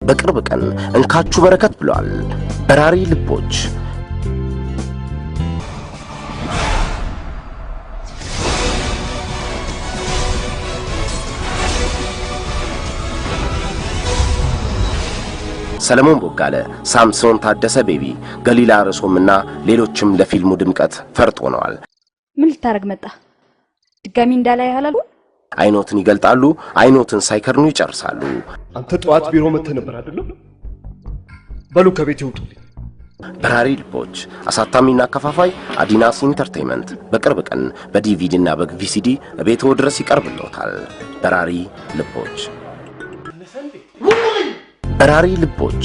በቅርብ ቀን እንካችሁ በረከት ብለዋል። በራሪ ልቦች ሰለሞን ቦጋለ፣ ሳምሶን ታደሰ፣ ቤቢ ገሊላ ረሶምና ሌሎችም ለፊልሙ ድምቀት ፈርጥ ሆነዋል። ምን ልታረግ መጣ? ድጋሚ እንዳላይ ያላሉ አይኖትን ይገልጣሉ፣ አይኖትን ሳይከርኑ ይጨርሳሉ። አንተ ጧት ቢሮ መተህ ነበር አይደል? በሉ ከቤት ይውጡልኝ። በራሪ ልቦች አሳታሚና አከፋፋይ አዲናስ ኢንተርቴይንመንት በቅርብ ቀን በዲቪዲ እና በቪሲዲ ቤትዎ ድረስ ይቀርብልዎታል። በራሪ ልቦች በራሪ ልቦች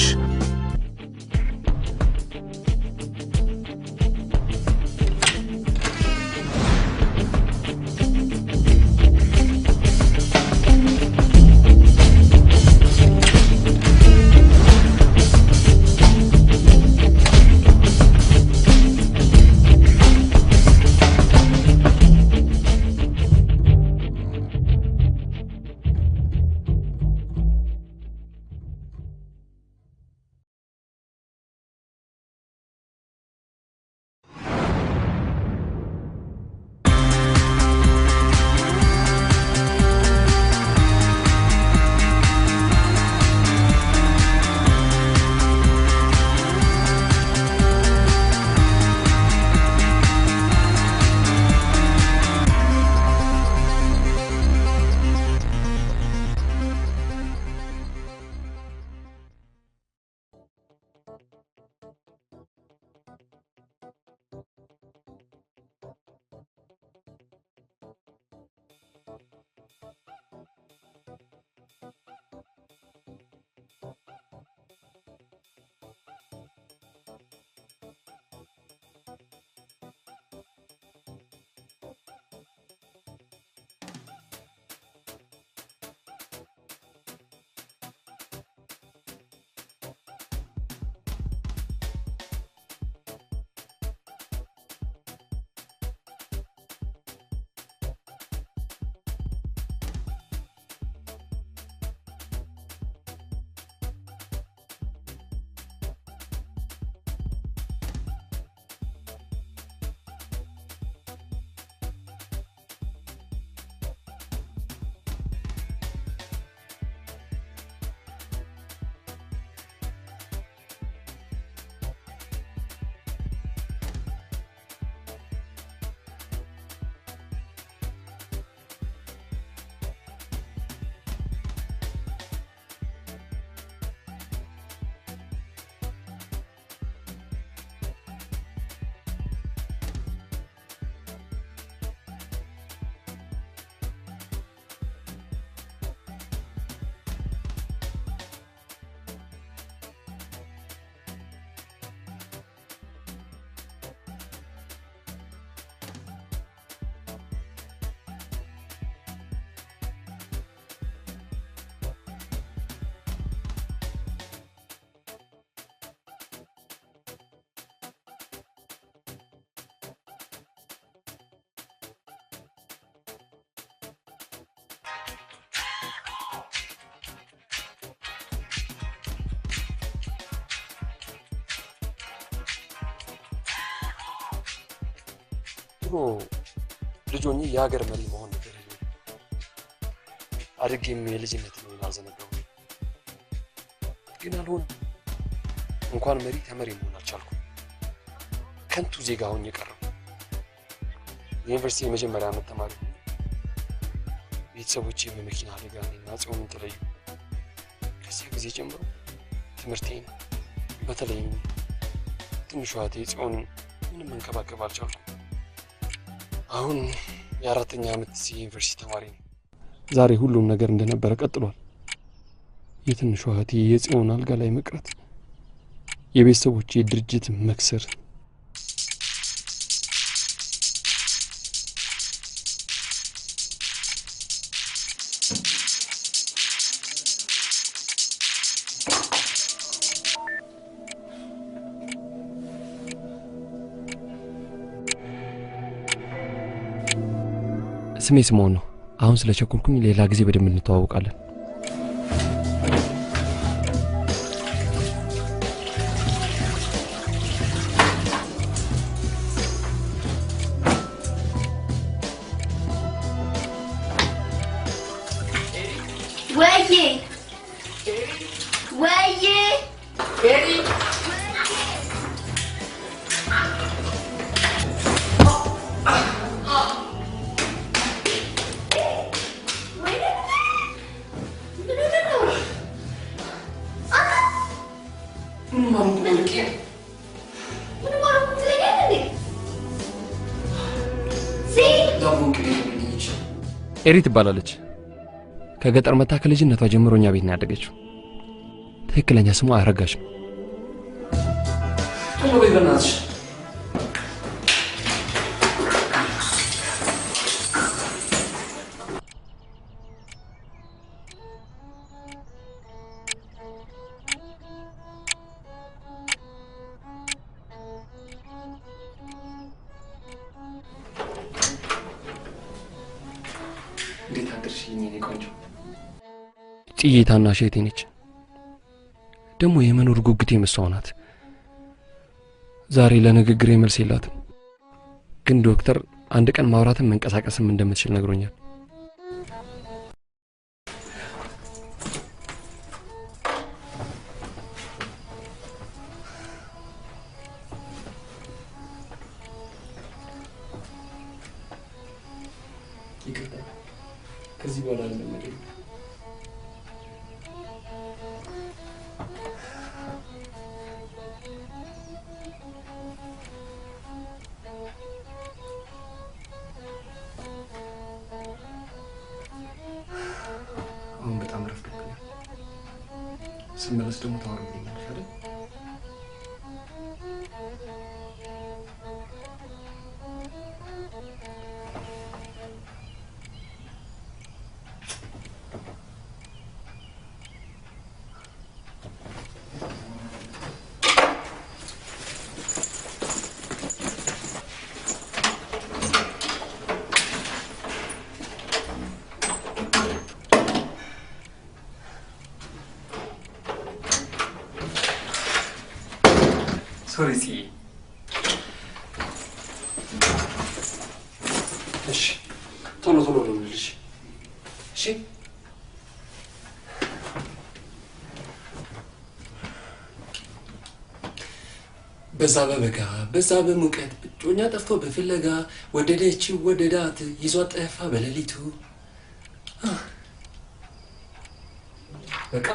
ልጆኝ የሀገር መሪ መሆን ነበር አድርጌም የልጅነት ነው ያዘነጋው ግን አልሆነ እንኳን መሪ ተመሪ መሆን አልቻልኩም ከንቱ ዜጋ ሆኜ ቀረሁ ዩኒቨርሲቲ የመጀመሪያ ዓመት ተማሪ ቤተሰቦቼ በመኪና አደጋ እና ጽዮንን ተለዩ ከዚያ ጊዜ ጀምሮ ትምህርቴን በተለይም ትንሿ እህቴ ጽዮንን ምንም መንከባከብ አልቻልኩም አሁን የአራተኛ ዓመት ዩኒቨርሲቲ ተማሪ ነኝ ዛሬ ሁሉም ነገር እንደነበረ ቀጥሏል የትንሿ እህቴ የጽዮን አልጋ ላይ መቅረት የቤተሰቦቼ ድርጅት መክሰር ስሜ ስምኦን ነው አሁን ስለቸኮልኩኝ ሌላ ጊዜ በደንብ እንተዋወቃለን ወይ ኤሪ ኤሪ ትባላለች። ከገጠር መጣ ከልጅነቷ ጀምሮ እኛ ቤት ነው ያደገችው። ትክክለኛ ስሟ አረጋሽ ነው። ቶሎ በይ በእናትሽ። እንዴት አደርሽ የኔ ቆንጆ? ጽዬታና ሸቴ ነች። ደግሞ የመኖር ጉጉቴ መስዋዕት ናት። ዛሬ ለንግግሬ መልስ የላትም፣ ግን ዶክተር አንድ ቀን ማውራትም መንቀሳቀስም እንደምትችል ነግሮኛል። ይቅርታ ከዚህ በኋላ እንደምደው አሁን በጣም ረፍዶብኛል። ስመለስ ደግሞ ታወራለሽ አይደል? ሶሪ ሲ እሺ ቶሎ ቶሎ ነው ልልሽ። እሺ በዛ በበጋ በዛ በሙቀት ብጮኛ ጠፍቶ በፍለጋ ወደደችው ወደዳት ይዟት ጠፋ በሌሊቱ። በቃ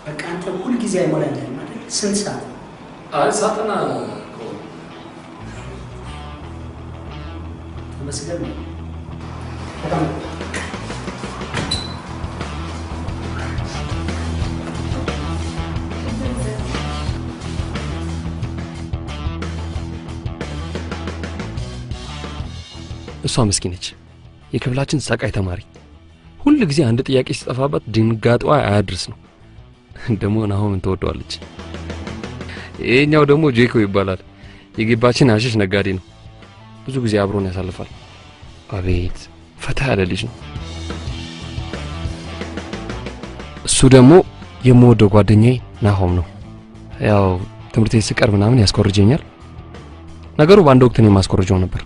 በቃ አንተ ሁሉ ጊዜ አይሞላልህም ማለት ስንት ሰዓት? አይ ሳጠና ተመስገን ነው። በጣም እሷ ምስኪን ነች። የክፍላችን ሰቃይ ተማሪ ሁሉ ጊዜ አንድ ጥያቄ ሲጠፋባት ድንጋጤዋ አያድርስ ነው። ደግሞ ናሆምን ትወደዋለች። ይሄኛው ደግሞ ጄኮ ይባላል። የግባችን አሽሽ ነጋዴ ነው። ብዙ ጊዜ አብሮን ያሳልፋል። አቤት ፈታ ያለ ልጅ ነው። እሱ ደግሞ የምወደው ጓደኛዬ ናሆም ነው። ያው ትምህርት ቤት ስቀር ምናምን ያስኮርጀኛል። ነገሩ በአንድ ወቅት ነው ማስኮርጀው ነበር።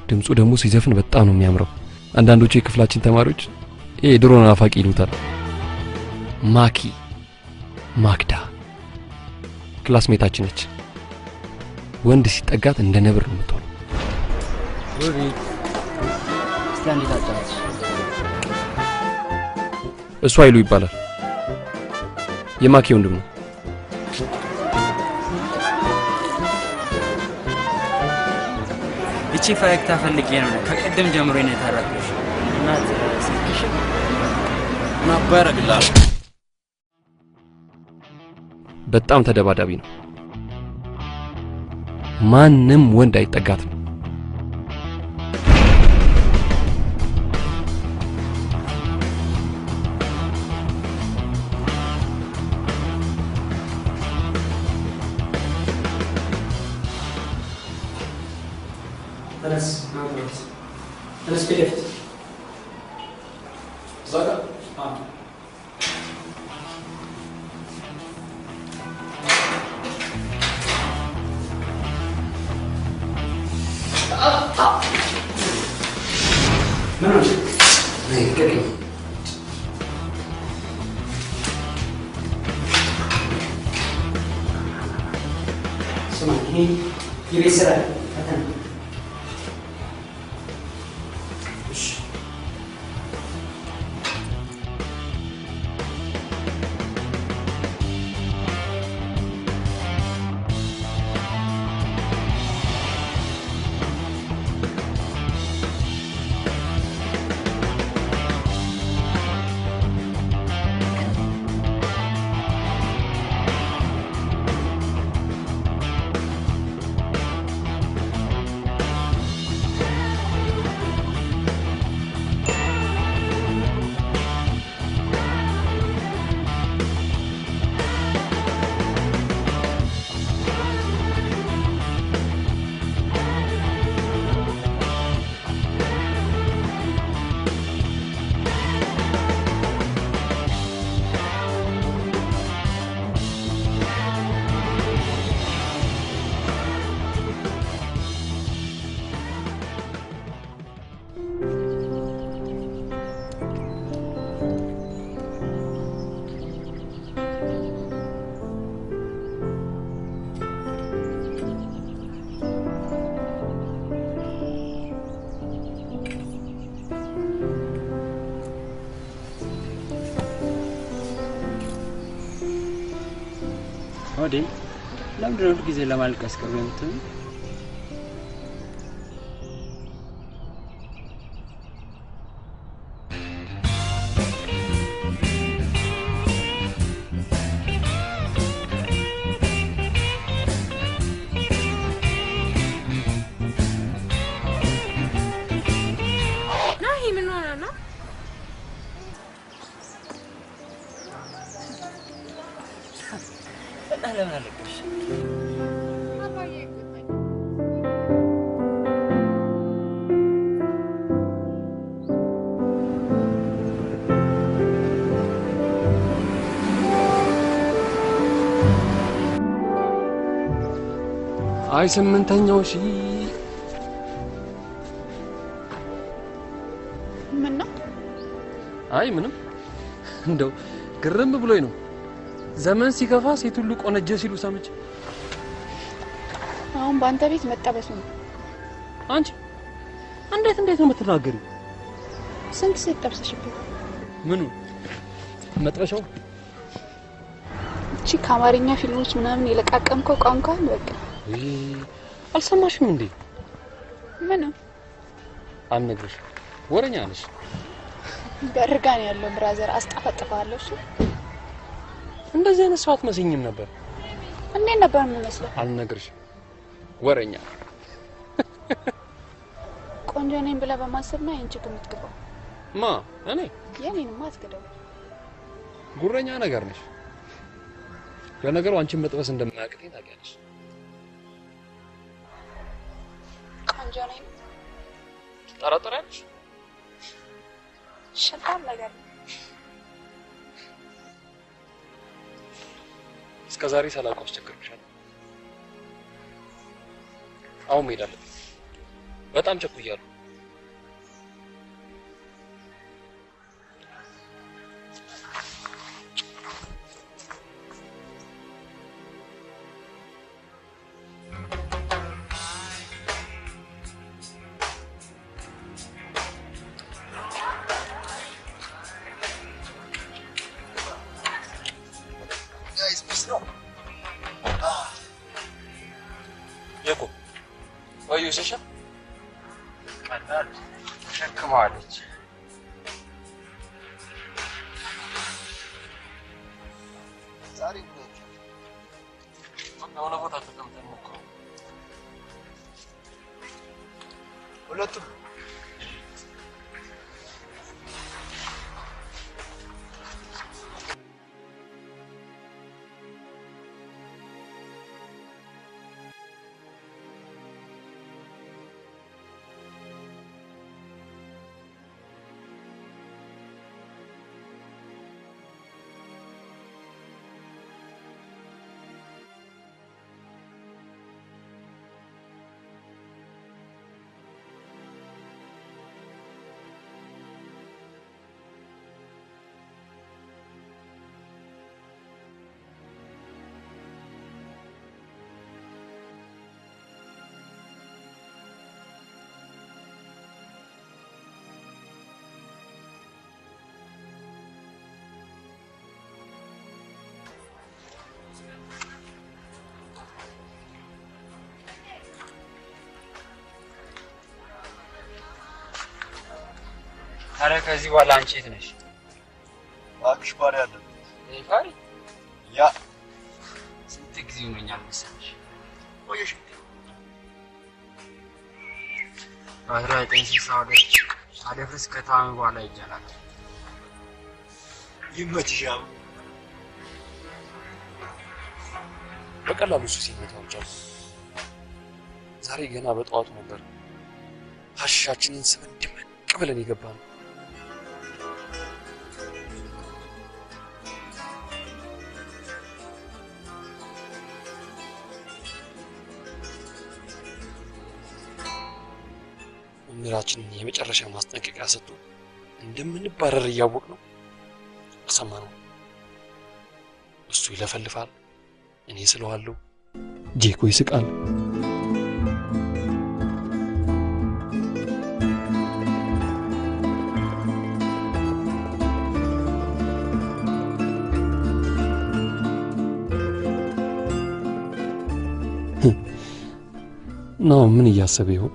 ድምፁ ደግሞ ሲዘፍን በጣም ነው የሚያምረው። አንዳንዶቹ የክፍላችን ተማሪዎች ይሄ ድሮ ናፋቂ ይሉታል። ማክዳ ክላስሜታችን ነች። ወንድ ሲጠጋት እንደ ነብር ነው የምትሆነው። እስቲ ታጫውት። እሱ ኃይሉ ይባላል። የማኪ ወንድም ነው። እቺ ፈገግታ ፈልጌ ነው ከቀደም ጀምሮ ነው የታረቀሽ። እናት ስልክሽ ማባረግላል። በጣም ተደባዳቢ ነው። ማንም ወንድ አይጠጋትም። تنس كيفت زاكا منو كده سمع هي يبي سرعه فتن ወዴ ለምንድነው ጊዜ ለማልቀስ ከብንት አይ ስምንተኛው ሺ ምን ነው? አይ ምንም እንደው ግርም ብሎኝ ነው። ዘመን ሲከፋ ሴት ሁሉ ቆነጀ ሲሉ ሰምቼ አሁን ባንተ ቤት መጣበሱ ነው። አንቺ እንዴት ነው የምትናገሪው? ስንት ሴት ጠብሰሽብኝ? ምኑ መጥበሻው? እቺ ከአማርኛ ፊልሞች ምናምን የለቃቀምከው ቋንቋ በቃ አልሰማሽም እንዴ? ምን አልነግርሽ ወረኛ ነሽ። በርጋን ያለው ብራዘር አስጣፈጥፋለሁ። እሱ እንደዚህ አይነት ሰው አትመስኝም ነበር። እንዴት ነበር የምመስለው? አልነግርሽ ወረኛ። ቆንጆ ነኝ ብለህ በማሰብ ነው አንቺ የምትገባው። ማ እኔ የኔንማ አትገደው። ጉረኛ ነገር ነሽ። ለነገሩ አንቺን መጥበስ እንደማያቅተኝ ታውቂያለሽ። ቆንጆ ነኝ ትጠራጠሪያለሽ? ሸጣም ነገር እስከዛሬ ሳላውቀው አስቸግርሻለሁ። አሁን መሄድ አለብኝ። በጣም ቸኩያለሁ። ይሰሻ ቀላል ተሸክመዋለች። ዛሬ ነው ቦታ ተቀምጠን ሞክሩ። ሁለቱም ታዲያ ከዚህ በኋላ አንቺ የት ነሽ? እባክሽ ባሪ አለ ባሪ ያ ስንት ጊዜ ሆኖኛል መሰለሽ? ቆየሽ በ1962 አደፍርስ ከታመመ በኋላ ይጃላል። ይመችሻው። በቀላሉ ሱስ ይመታውጫ። ዛሬ ገና በጠዋቱ ነበር ሀሻችንን ስመን ድምቅ ብለን የገባነው። መምህራችንን የመጨረሻ ማስጠንቀቂያ ሰጡ እንደምንባረር እያወቅ ነው ሰማነው። እሱ ይለፈልፋል፣ እኔ ስለዋለሁ። ጄኮ ይስቃል። ነው ምን እያሰበ ይሆን?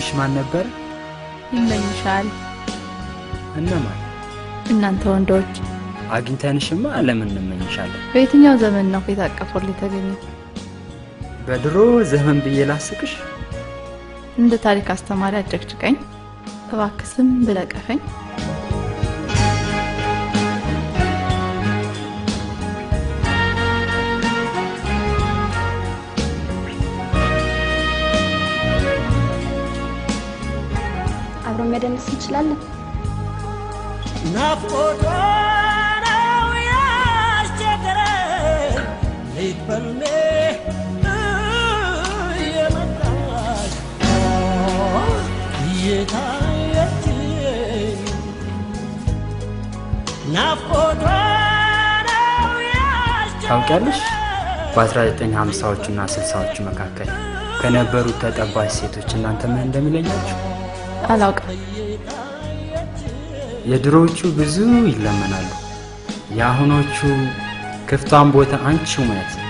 ስምሽ ማን ነበር? ይመኝሻል። እነማን? እናንተ ወንዶች። አግኝተንሽማ ለምን እንመኝሻለን? በየትኛው ዘመን ነው የታቀፈልኝ ተገኘ? በድሮ ዘመን ብዬ ላስቅሽ? እንደ ታሪክ አስተማሪ አጨቅጭቀኝ። እባክስም ብለቀፈኝ። አብሮ መደነስ እንችላለን። ናፍቆቷ ነው ያስቸገረኝ ሊበልሜ የመጣች እየታየችኝ ናፍቆቷ ነው ያስቸገረኝ። ታውቂያለሽ በ1950ዎቹና 60ዎቹ መካከል ከነበሩት ተጠባሽ ሴቶች እናንተ ምን እንደሚለያችሁ? አላውቅም። የድሮዎቹ ብዙ ይለመናሉ፣ የአሁኖቹ ክፍቷን ቦታ አንቺው ማለት ነው።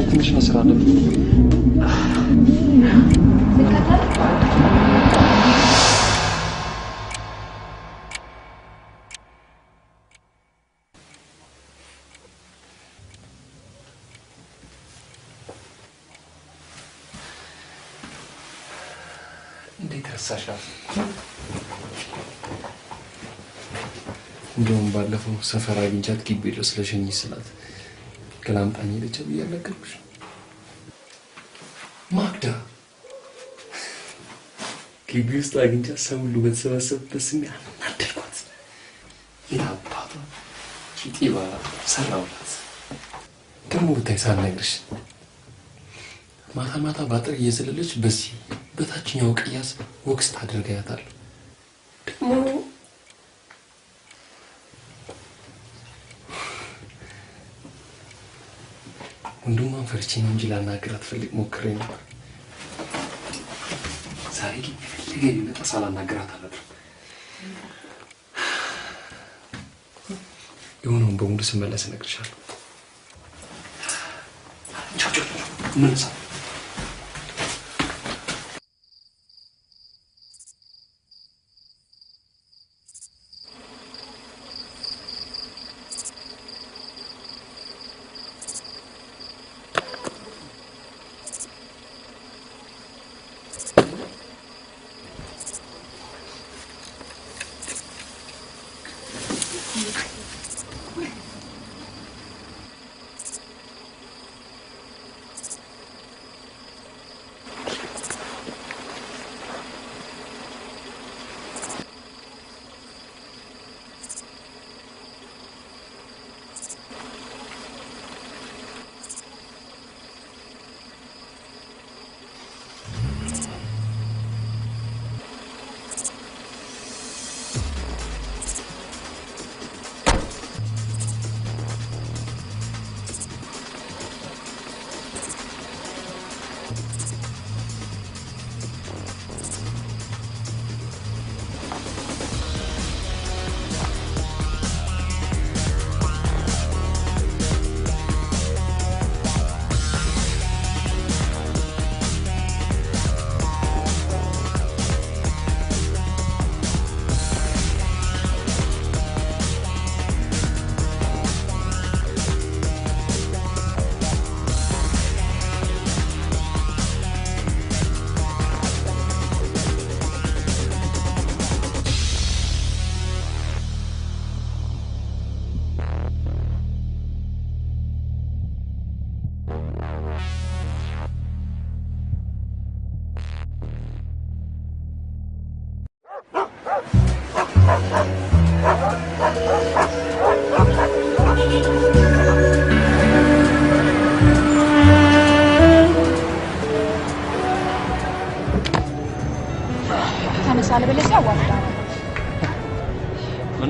ትንሽ ነው ስራ አለብኝ። እንዴት ረሳሻል? እንደውም ባለፈው ሰፈር አግኝቻት ግቢ ድረስ ለሸኝ ስላት ከላምጣኝ ሄደች ብዬ አልነገርኩሽ? ማግዳ ግቢ ውስጥ አግኝቻት ሰው ሁሉ በተሰበሰበበት ስሜ አናደድኳት። የአባቷ ቂጤ ባላ ሰራውላት። ደግሞ ብታይ ሳልነግርሽ ማታ ማታ ባጥር እየዘለለች በዚህ በታችኛው ቅያስ ወክስ ታደርጋያታለሁ። ደግሞ ወንድሟን ፈርቼ ነው እንጂ ላናግራት ፈልግ ሞክሬ ነበር። ዛሬ ግን የፈለገ ቢመጣ ሳላናግራት አላድርም። የሆነውን በሙሉ ስመለስ እነግርሻለሁ። ቻው ቻው። ምን ሰው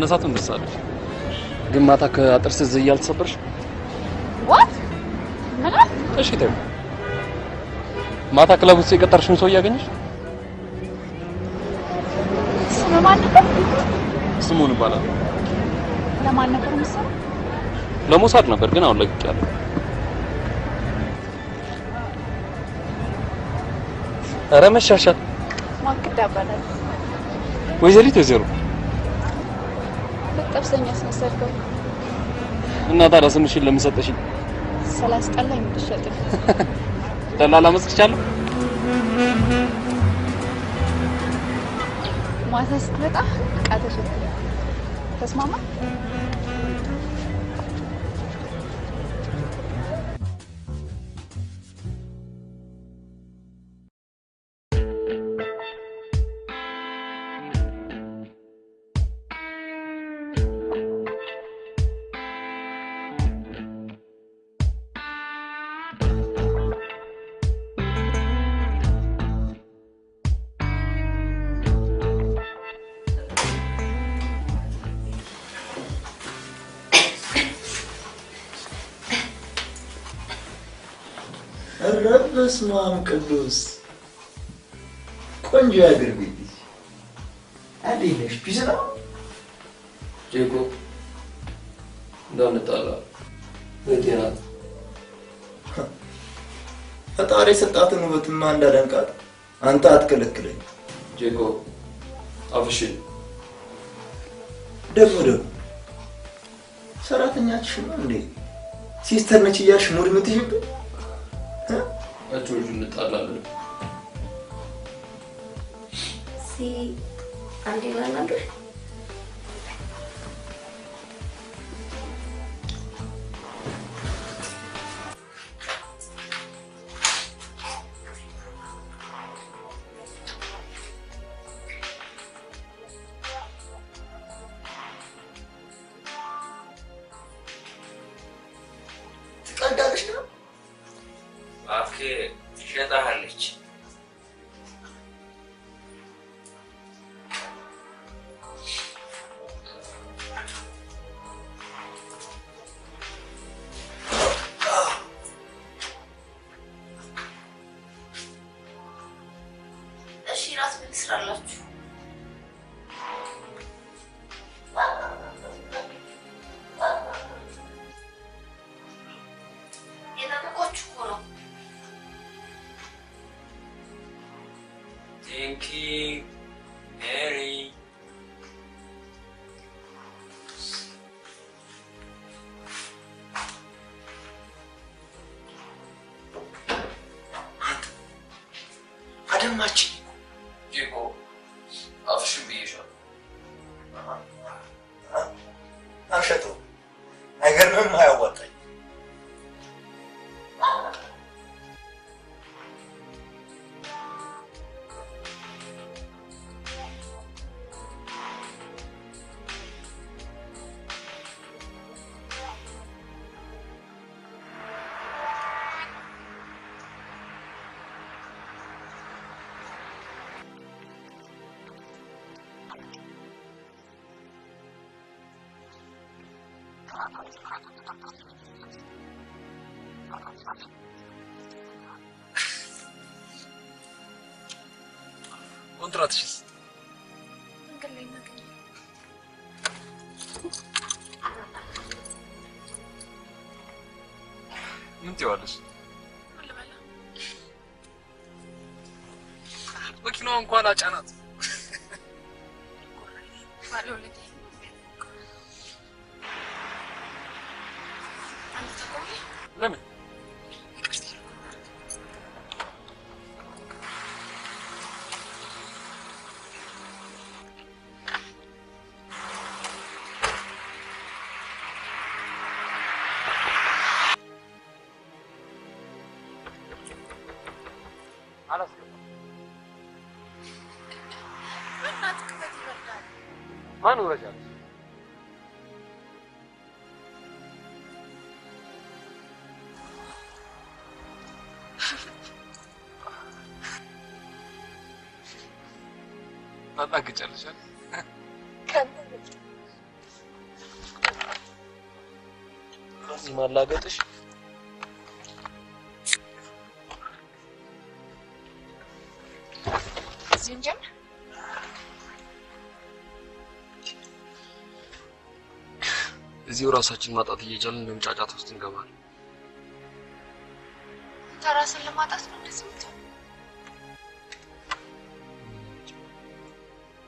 መነሳቱ እንደሳለሽ ግን ማታ ከአጥርስ እዚህ ያልተሰበርሽ what ማለት እሺ ተው ማታ ክለብ ውስጥ የቀጠርሽውን ሰው ያገኘሽ ስሙ ማን ነበር ስሙን ይባላል ለማን ነበር መሰለህ ለሞሳድ ነበር ግን አሁን ለቅቄያለሁ ኧረ መሻሻል ማክዳ ባላል ወይዘሪት ወይዘሮ በቀብሰኛ አስመሰልከው እና ታዲያ ስምሽን ለምን ሰጠሽኝ 30 ቀን ላይ ምትሸጥ ደላላ መስክቻለሁ ማታ ስትመጣ ዕቃ ተሸጥ ተስማማ በስማም ቅዱስ ቆንጆ ያገር ቤት አዲነሽ ፒስና ጄኮ እንዳንጣላ ወዲያት ፈጣሪ ሰጣትን ውበትማ እንዳደንቃት አንተ አትከለክለኝ ጄኮ አፍሽን ደግሞ ሰራተኛችን ነው እንዴ ሲስተር ነች እያልሽ ሙድ የምትይዥብኝ አጆጁ እንጣላለን አንዴ ማናንዱ ትቀልዳለሽ ነው አፍኬ ሸጣሃለች እሺ ራስ ምን ትሰራላችሁ Thinking, Harry. አደማች ጄኮ አፍሽን ብዬሻለሁ አንሸተው አይገርምም አያዋጣኝ ኮንትራትሽስ ምን ትይዋለሽ መኪናዋ እንኳን አጫናት ለምን ማን ወረጃል ታጣግጫለሽ እዚህ ማላገጥሽ ዝንጀም እዚሁ ራሳችን ማጣት እየቻልን እንደውም ጫጫታ ውስጥ እንገባለን። ተራስን ለማጣት ነው እንደዚህ የምትሆነው?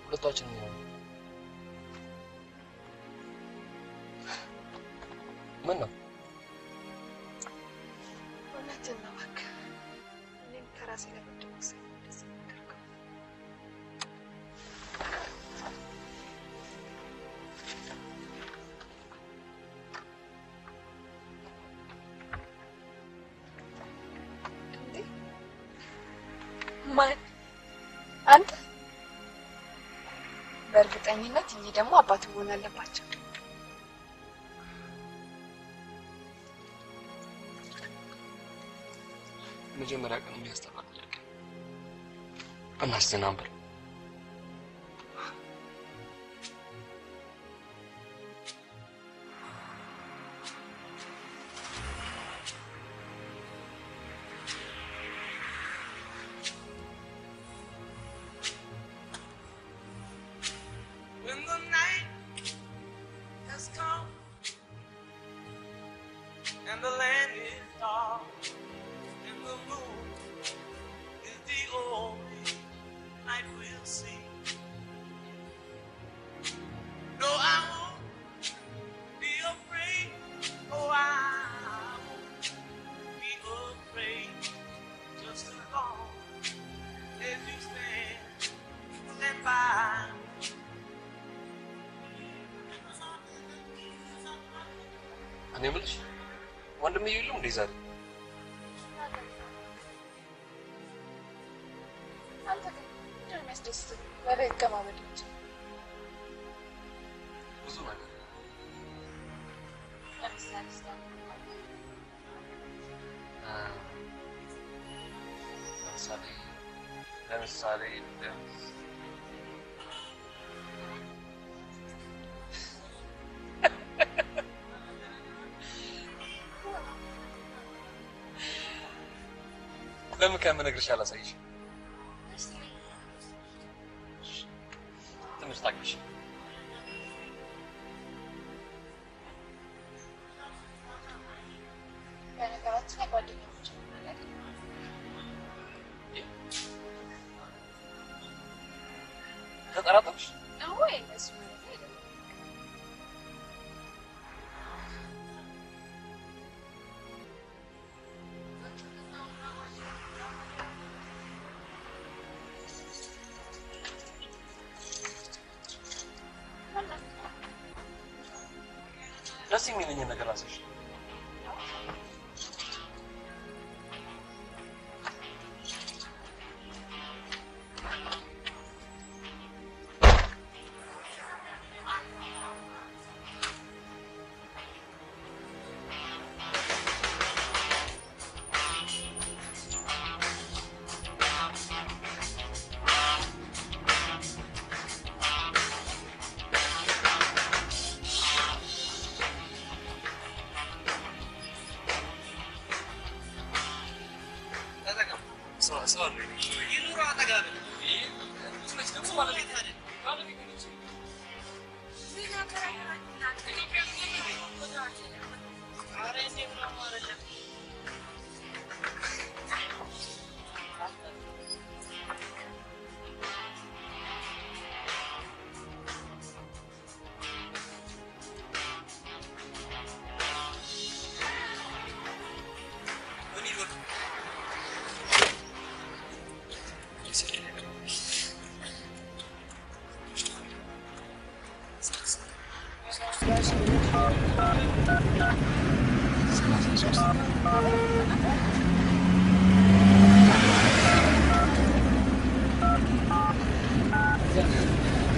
ሁለታችንም ነው። ምን ነው? እውነትን ነው እባክህ። እኔም ከራሴ ጋር እንደምሰኝ እንደዚህ የማደርገው ማን? አንተ? በእርግጠኝነት እኚህ ደግሞ አባት መሆን አለባቸው። መጀመሪያ ቀን የሚያስተባብልክ እናስተናምበር። When the night has come and the land is dark and the moon is the only light we'll see. No, I won't be afraid. Oh, I won't be afraid. Just as long as you stand by. እኔ የምልሽ ወንድምዬ የለም እንዴ ዛሬ? አንተ ግን ምንድን ነው የሚያስደስትህ? ወሬ ይገባበል እንጂ ብዙ ነገር ለምሳሌ ለምን ከምነግርሽ አላሳይሽ? ትንሽ ታግሽ። በነገራችን ላይ ጓደኞች ማለት ተጠራጠርሽ? ወይ እነሱ ማለት አይደለም። ደስ የሚለኝ ነገር አሳይሽ።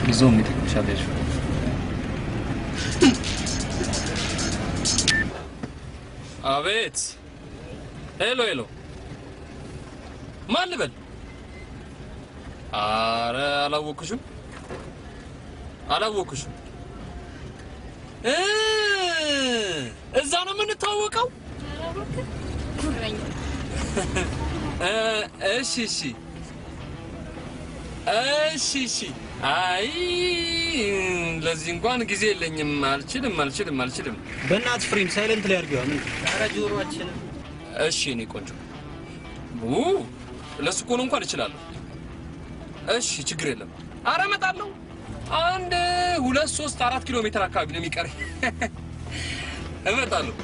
ብዙም ይተክሻለሽ። አቤት። ሄሎ ሄሎ፣ ማን ልበል? አረ አላወኩሽም። እዛ ነው ምን እንታወቀው? እሺ አይ ለዚህ እንኳን ጊዜ የለኝም አልችልም በእናትህ ፍሬም ሳይለንት ላይ አድርገው ምን ኧረ ጆሮአችን እሺ እኔ ቆንጆ ለሱ እኮ ነው እንኳን እችላለሁ እሺ ችግር የለም ኧረ እመጣለሁ 1 2 3 4 ኪሎ ሜትር አካባቢ ነው የሚቀረኝ እመጣለሁ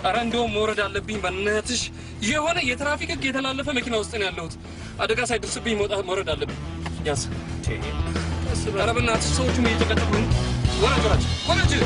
ኧረ እንደውም መውረድ አለብኝ በእናትሽ የሆነ የትራፊክ ህግ የተላለፈ መኪና ውስጥ ነው ያለሁት አደጋ ሳይደርስብኝ መውረድ አለብኝ ያስ ኧረ በእናትሽ ሰዎቹም እየተቀጠሉ ነው ወራጅ በእናትህ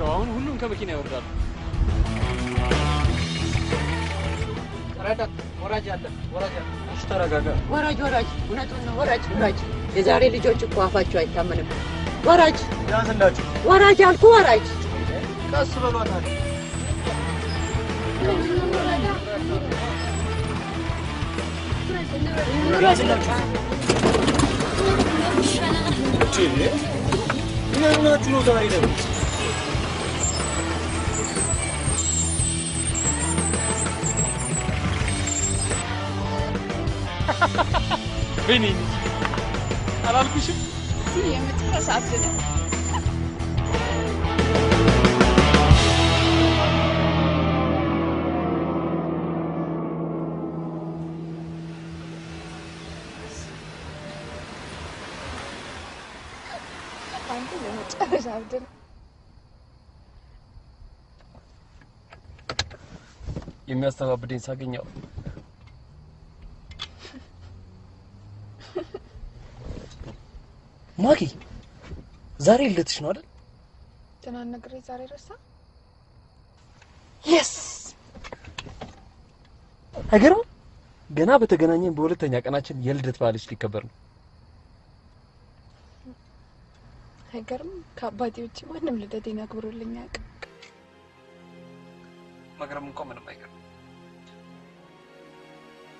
አሁን ሁሉም ከመኪና ይወርዳሉ ወራጅ አለ እሺ ተረጋጋ ወራጅ እውነቱን ነው ወራጅ የዛሬ ልጆች እኮ አፋቸው አይታመንም ወራጅ ያዝላችሁ ወራጅ አልኩ ወራጅ ቀስ በሏታል ምናችሁ ነው ዛሬ ደግሞ በኔ አላልኩሽም የምትፈሳፍነ አንተ ለመጨረሻ አብደን የሚያስተባብደኝ ሳገኘው ማኪ ዛሬ ልደትሽ ነው አይደል? ተናነግሬ ዛሬ ረሳ? yes አገረው ገና በተገናኘን በሁለተኛ ቀናችን የልደት በዓልሽ ሊከበር ነው። አይገርም ከአባቴ ውጪ ማንም ልደቴን አክብሮልኝ አያውቅም። መገረም እንኳን ምንም አይገርም።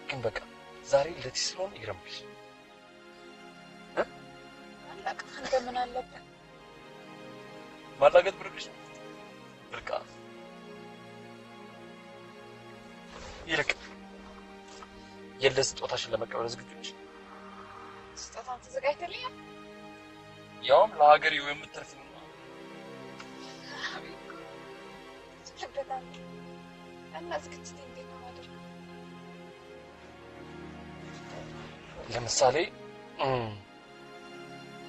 ግን በቃ ዛሬ ልደትሽ ስለሆነ ይገርምሽ። አንተ ምን አለበት? ማላገጥ ብርቅሽ ብርቃ ይልቅ የልደት ስጦታሽን ለመቀበል ዝግጁ ነሽ? ስጦታን ተዘጋጅተልኛል? ያውም ለሀገሬው የምትተርፊ ነው። በጣም እና ዝግጅት እንዴት ነው ማድረግ? ለምሳሌ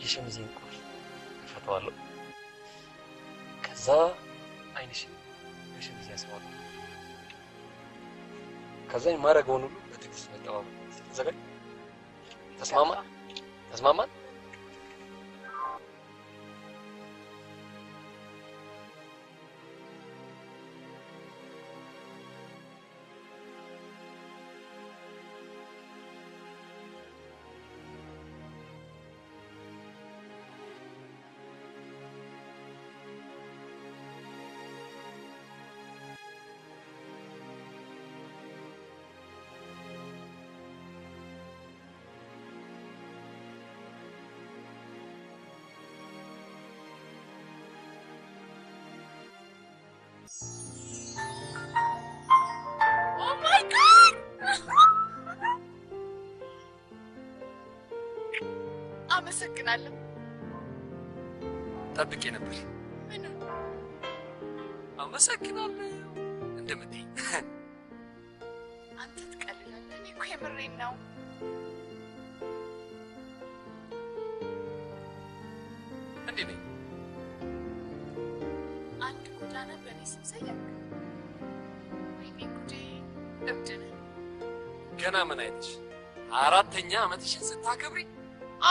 የሸሚዜን ቁልፍ እፈታዋለሁ። ከዛ አይንሽን የሸሚዜ ያስዋለሁ። ከዛ የማደርገውን ሁሉ በትዕግስት መጠባበቅ። ተዘጋጅ? ተስማማን? Oh my God! አመሰግናለሁ። ጠብቄ ነበር። አመሰግናለሁ እንደምትይ። አንተ ትቀልላለህ። እኔ እኮ የምሬን ነው። እንዴ ነኝ? አንድ ጎዳና በእኔ ስም ሰየምክ? ወይኔ ጉዴ! እብድ ነህ። ገና ምን አይነሽ? 4ኛ ዓመትሽን ስታከብሪ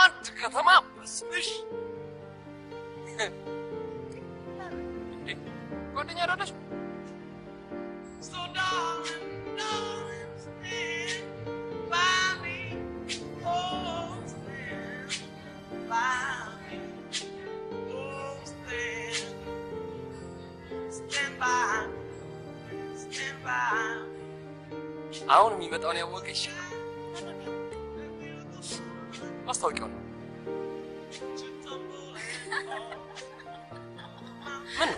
አንድ ከተማ በስምሽ ጓደኛ አይደለሽ? So darling, darling, አሁን የሚመጣውን ያወቀ ይችላል። ማስታወቂያው ነው። ምን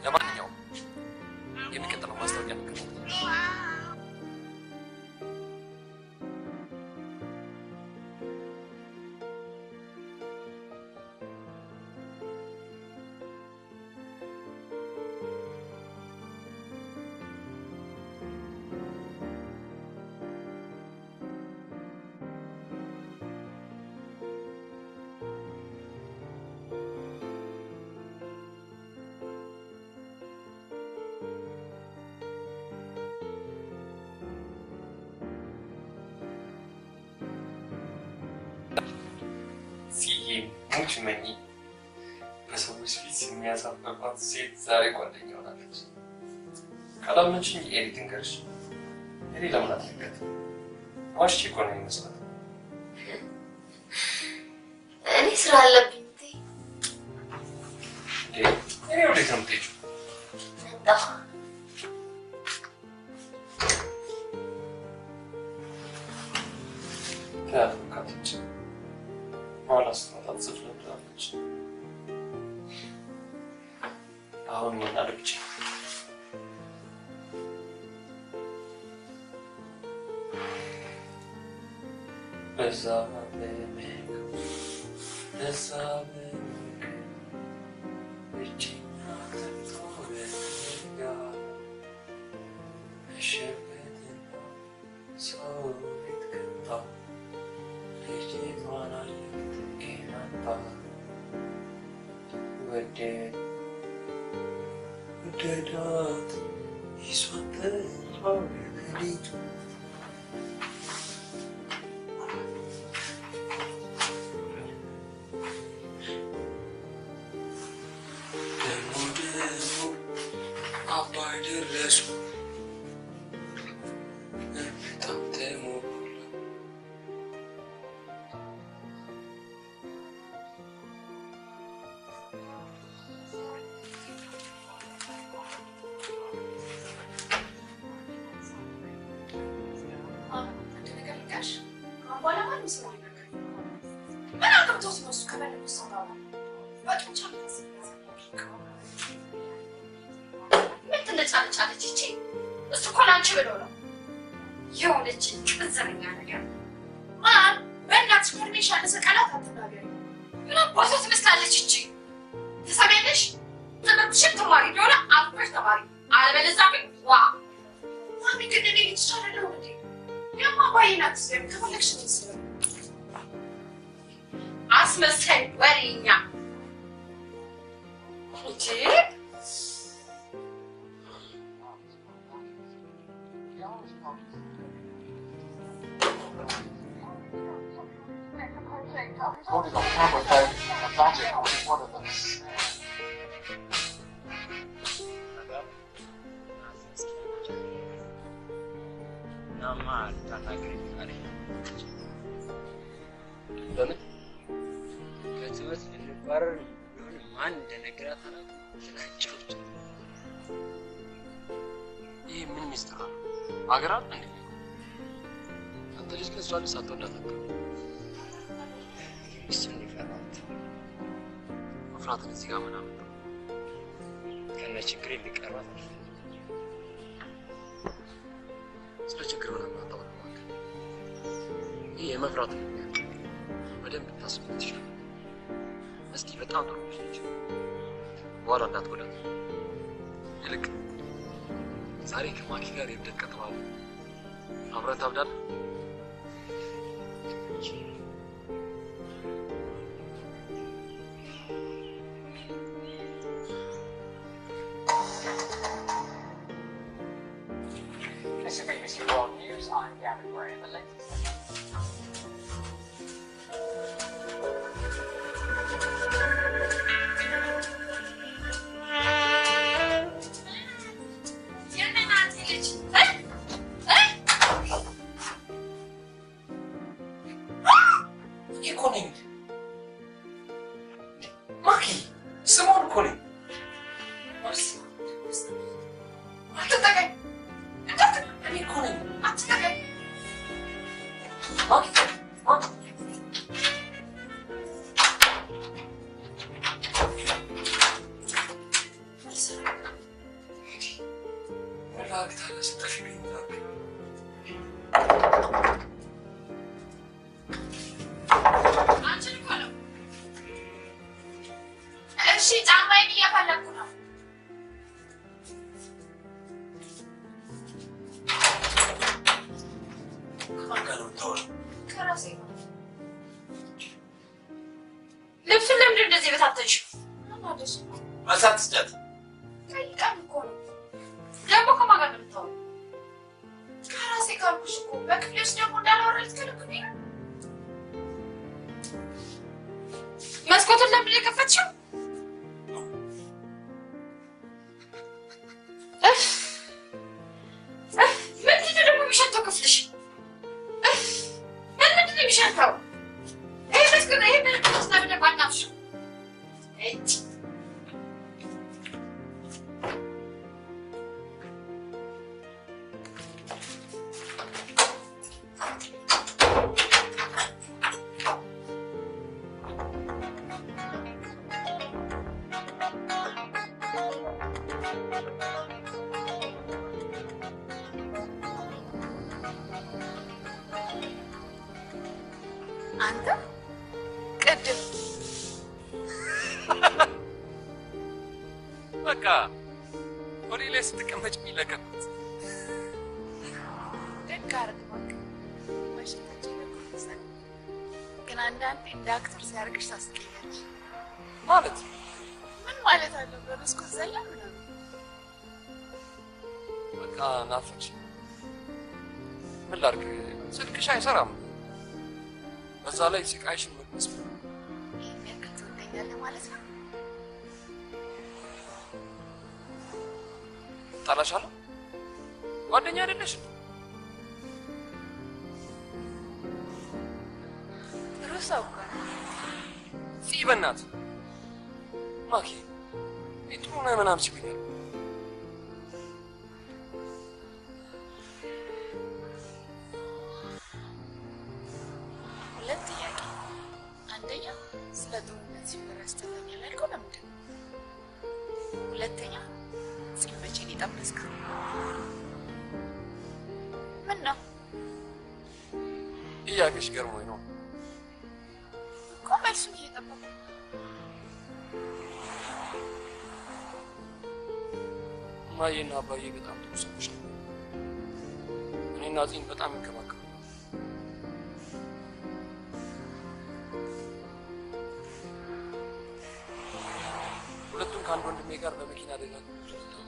ለማንኛውም የሚቀጥለው ማስታወቂያ ነው። ሙች መኝ በሰዎች ፊት የሚያሳፍርባት ሴት ዛሬ ጓደኛ ሆናለች። ካላመንሽኝ ኤዲት እንገርሽ እኔ ለምን አትልቀት ዋሽ እኮ ነው የሚመስላት። እኔ ስራ አለብኝ እኔ ወዴት ነው የምትሄጂው? ተያፍካትች በኋላ ስትመጣ ትጽፍልብላለች። አሁን ምን አለብች? በዛ Dead, he's what the already. ነኝ። አትጠቀኝ እኔ እኮ ነኝ። አትጠቀኝ አይሰራም። በዛ ላይ ሲቃይሽን መቅመስ ትወደኛለህ ማለት ነው? ጣላሻለሁ? ጓደኛ አይደለሽ? ሩሳው በእናትህ ማኪ ጥሩ ነው ምናምን ሲሉኛል። ሁለት ጥያቄ። አንደኛ ስለ ጦርነት ሲወራ ያስጠላኛል ያልከው ለምንድን ነው? ሁለተኛ ስለ መቼ ነው የጠበስከው? ምን ነው? ጥያቄሽ ገርሞኝ ነው እኮ መልሱን እየጠበኩ ማየና አባዬ በጣም ጥሩ ሰዎች ናቸው። እኔና ዚን በጣም ይንከባከቡ። ሁለቱም ከአንድ ወንድሜ ጋር በመኪና አደጋ ተገኝተው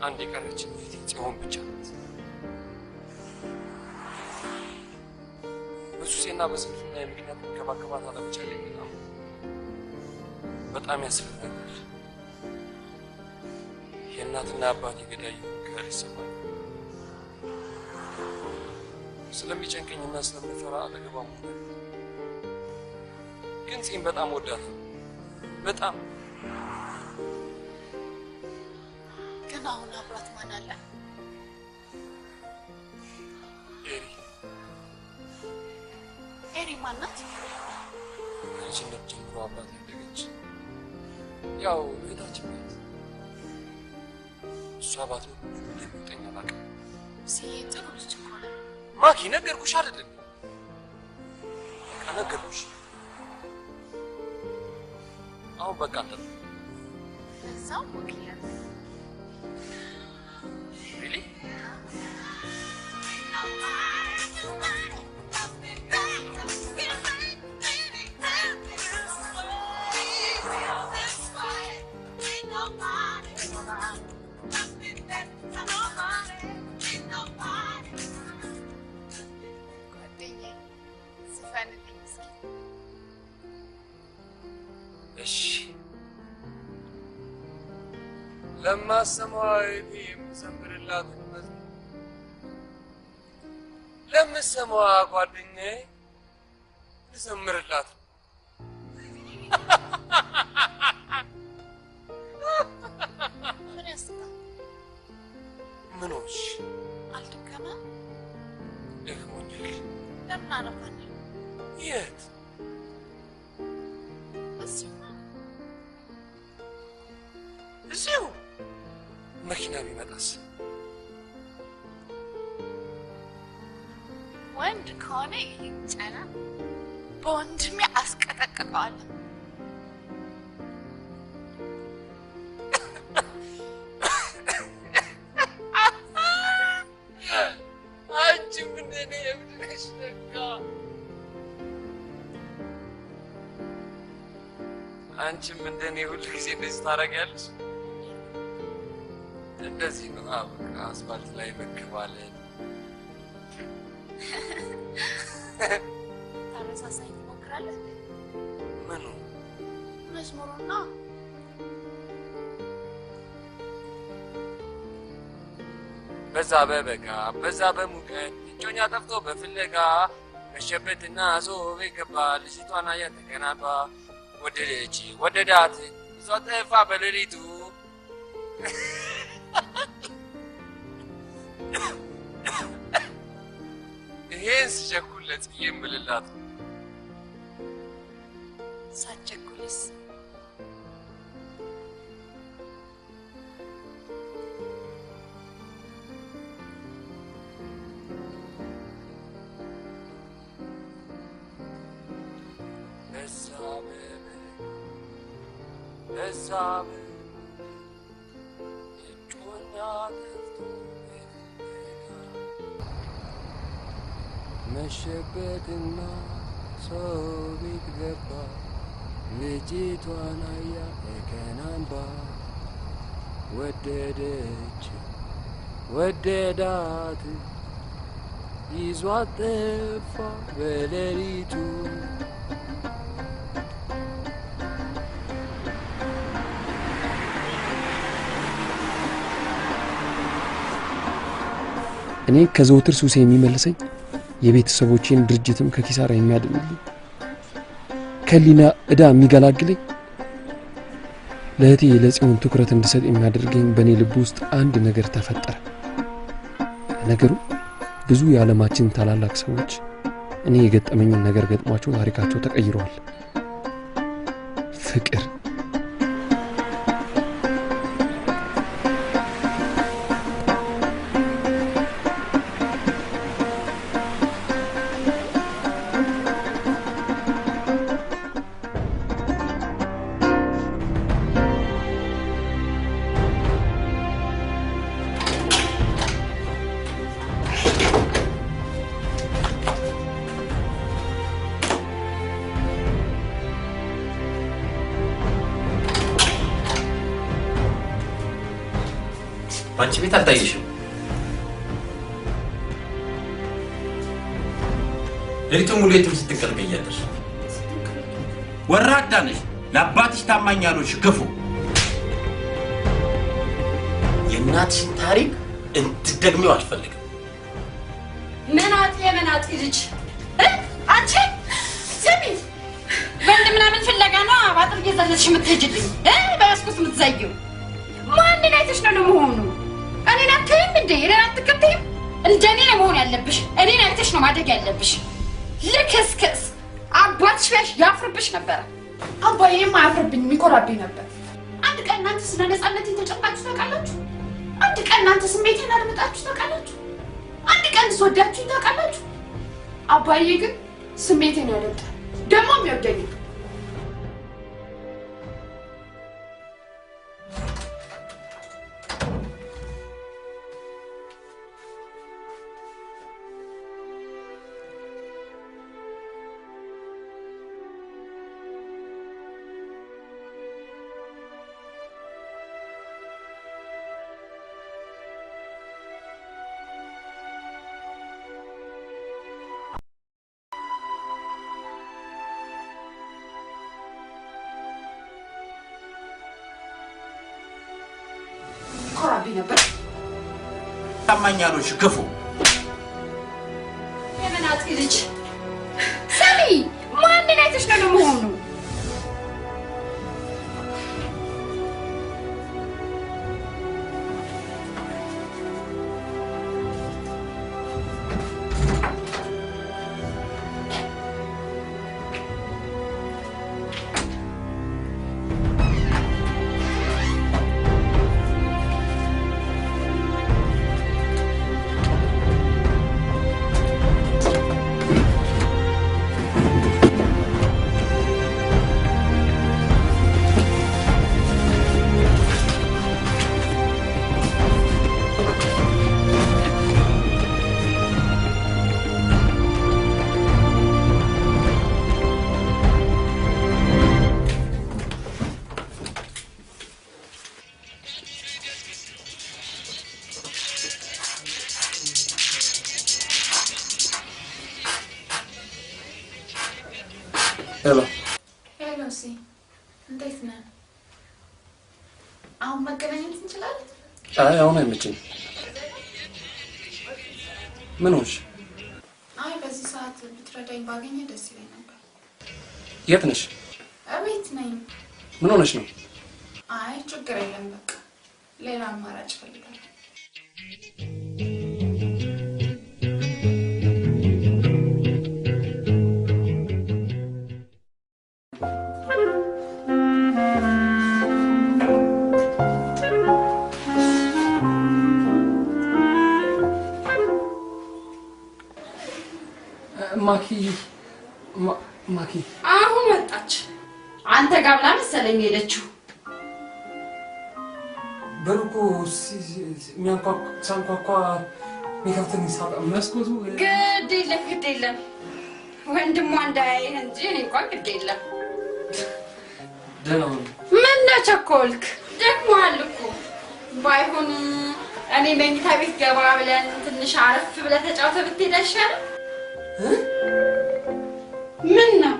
አንድ የቀረችን ቤት ጽዮን ብቻ ናት። በሱሴና በስንፍና የምክንያት መንከባከባት አለመቻሌ በጣም ያስፈልጋል። የእናትና አባቴ ገዳይ ጋር ይሰማል። ስለሚጨንቀኝና ስለምፈራ አጠገቧ መሆን ግን ጺም በጣም ወዳታለሁ። በጣም ግን አሁን አብራት ማን አለ? ኤሪ። ኤሪ ማናት? ከልጅነት ጀምሮ አባት ያደገች ያው እህታችን ናት። እሷ ባትኖር እንደሚወጣኝ አላውቅም። ጥሩ ልጅ እኮ ነው። ማኪ ነገርኩሽ አይደለም? በቃ ነገርኩሽ። አሁን በቃ አንተ እዛው ሞክያ really لما السماء يمسمر الله المزمور لما السماء قادني يسمر الله እዚሁ መኪና ቢመጣስ? ወንድ ከሆነ ይጨና በወንድሜ አስቀጠቅጠዋለሁ። አንቺም እንደኔ የምድረሽ ነጋ። አንቺም እንደኔ ሁል ጊዜ እንደዚህ ታደርጊያለሽ? እንደዚህ ነው በቃ አስፋልት ላይ መከባለል። ታረሳሳይ ትሞክራለህ? ምኑ? መዝሙሩና በዛ በበጋ በዛ በሙቀት እጮኛ ጠፍቶ በፍለጋ መሸበትና ሶቤ ገባ ልጅቷን አያት ተገናባ ወደደች ወደዳት ይዟ ጠፋ በሌሊቱ ይሄን ስቸኩል ለጽዬ የምልላት ሳትቸኩልስ መሸበትና ሰው ቤት ገባ ልጅቷን አያ ተከናንባ ወደደች ወደዳት ይዟት ጠፋ በሌሊቱ እኔ ከዘውትር ሱሴ የሚመልሰኝ የቤተሰቦቼን ድርጅትም ከኪሳራ የሚያድንልኝ ከሊና እዳ የሚገላግለኝ ለእህቴ ለጽዮን ትኩረት እንድሰጥ የሚያደርገኝ በእኔ ልብ ውስጥ አንድ ነገር ተፈጠረ። ነገሩ ብዙ የዓለማችን ታላላቅ ሰዎች እኔ የገጠመኝን ነገር ገጥሟቸው ታሪካቸው ተቀይረዋል። ፍቅር አንቺ ቤት አልታየሽም? ሌሊቱን ሙሉ የትም ስትንቀልቀያለሽ። ወራዳ ነሽ፣ ለአባትሽ ታማኝ ያልሆንሽ ክፉ። የእናትሽን ታሪክ እንድትደግሚው አልፈልግም። መናጢ የመናጢ ልጅ አንቺ ስሚ፣ ወንድ ምናምን ፍለጋ ነው አባጥር እየዘለልሽ የምትሄጂልኝ በያስኩት የምትዘይው። ማንን አይተሽ ነው ለመሆኑ? እኔን አትይም እንዴ? እኔን አትከተይም? እንደኔ ነው መሆን ያለብሽ። እኔን አይተሽ ነው ማደግ ያለብሽ። ልክስክስ አባትሽ ቢያሽ ያፍርብሽ ነበረ። አባዬም አያፍርብኝ የሚኮራብኝ ነበር። አንድ ቀን እናንተ ስለ ነፃነት ተጨንቃችሁ ታውቃላችሁ? አንድ ቀን እናንተ ስሜቴን አድምጣችሁ ታውቃላችሁ? አንድ ቀን ስወዳችሁ ታውቃላችሁ? አባዬ ግን ስሜቴን ያደምጣል፣ ደግሞም ይወደኛል። ኮራብኝ ነበር። ታማኝ ያልሆንሽ ክፉ የመናጢ ልጅ ስሚ፣ ማንን አይተሽ ነው ለመሆኑ? ሄሎ ሄሎ ሲ እንዴት ነህ? አሁን መገናኘት እንችላለን? አይ አሁን አይመቸኝም። ምን ሆንሽ? አይ በዚህ ሰዓት ብትረዳኝ ባገኘ ደስ ይለኝ ነበር። የት ነሽ? እቤት ነኝ። ምን ሆነሽ ነው? አይ ችግር የለም በቃ ሌላ አማራጭ ፈልጋለሁ። ማኪ አሁን ወጣች። አንተ ጋር ብላ መሰለኝ ሄደችው። በሩቁ ሳንኳኳ ሚከፍተኝ ሳጣ መስኮቱ ግድ የለም ወንድሟ እንዳያይህ እንጂ እኔ እንኳን ግድ የለም። ደህና ሁኑ። ምን ቸኮልክ? ደክሞሃል እኮ። ባይሆን እኔ መኝታ ቤት ገባ ብለን ትንሽ አረፍ ብለህ ተጫውተህ ብትሄድ አይሻልም? ምን ነው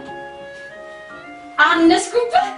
አነስኩብህ?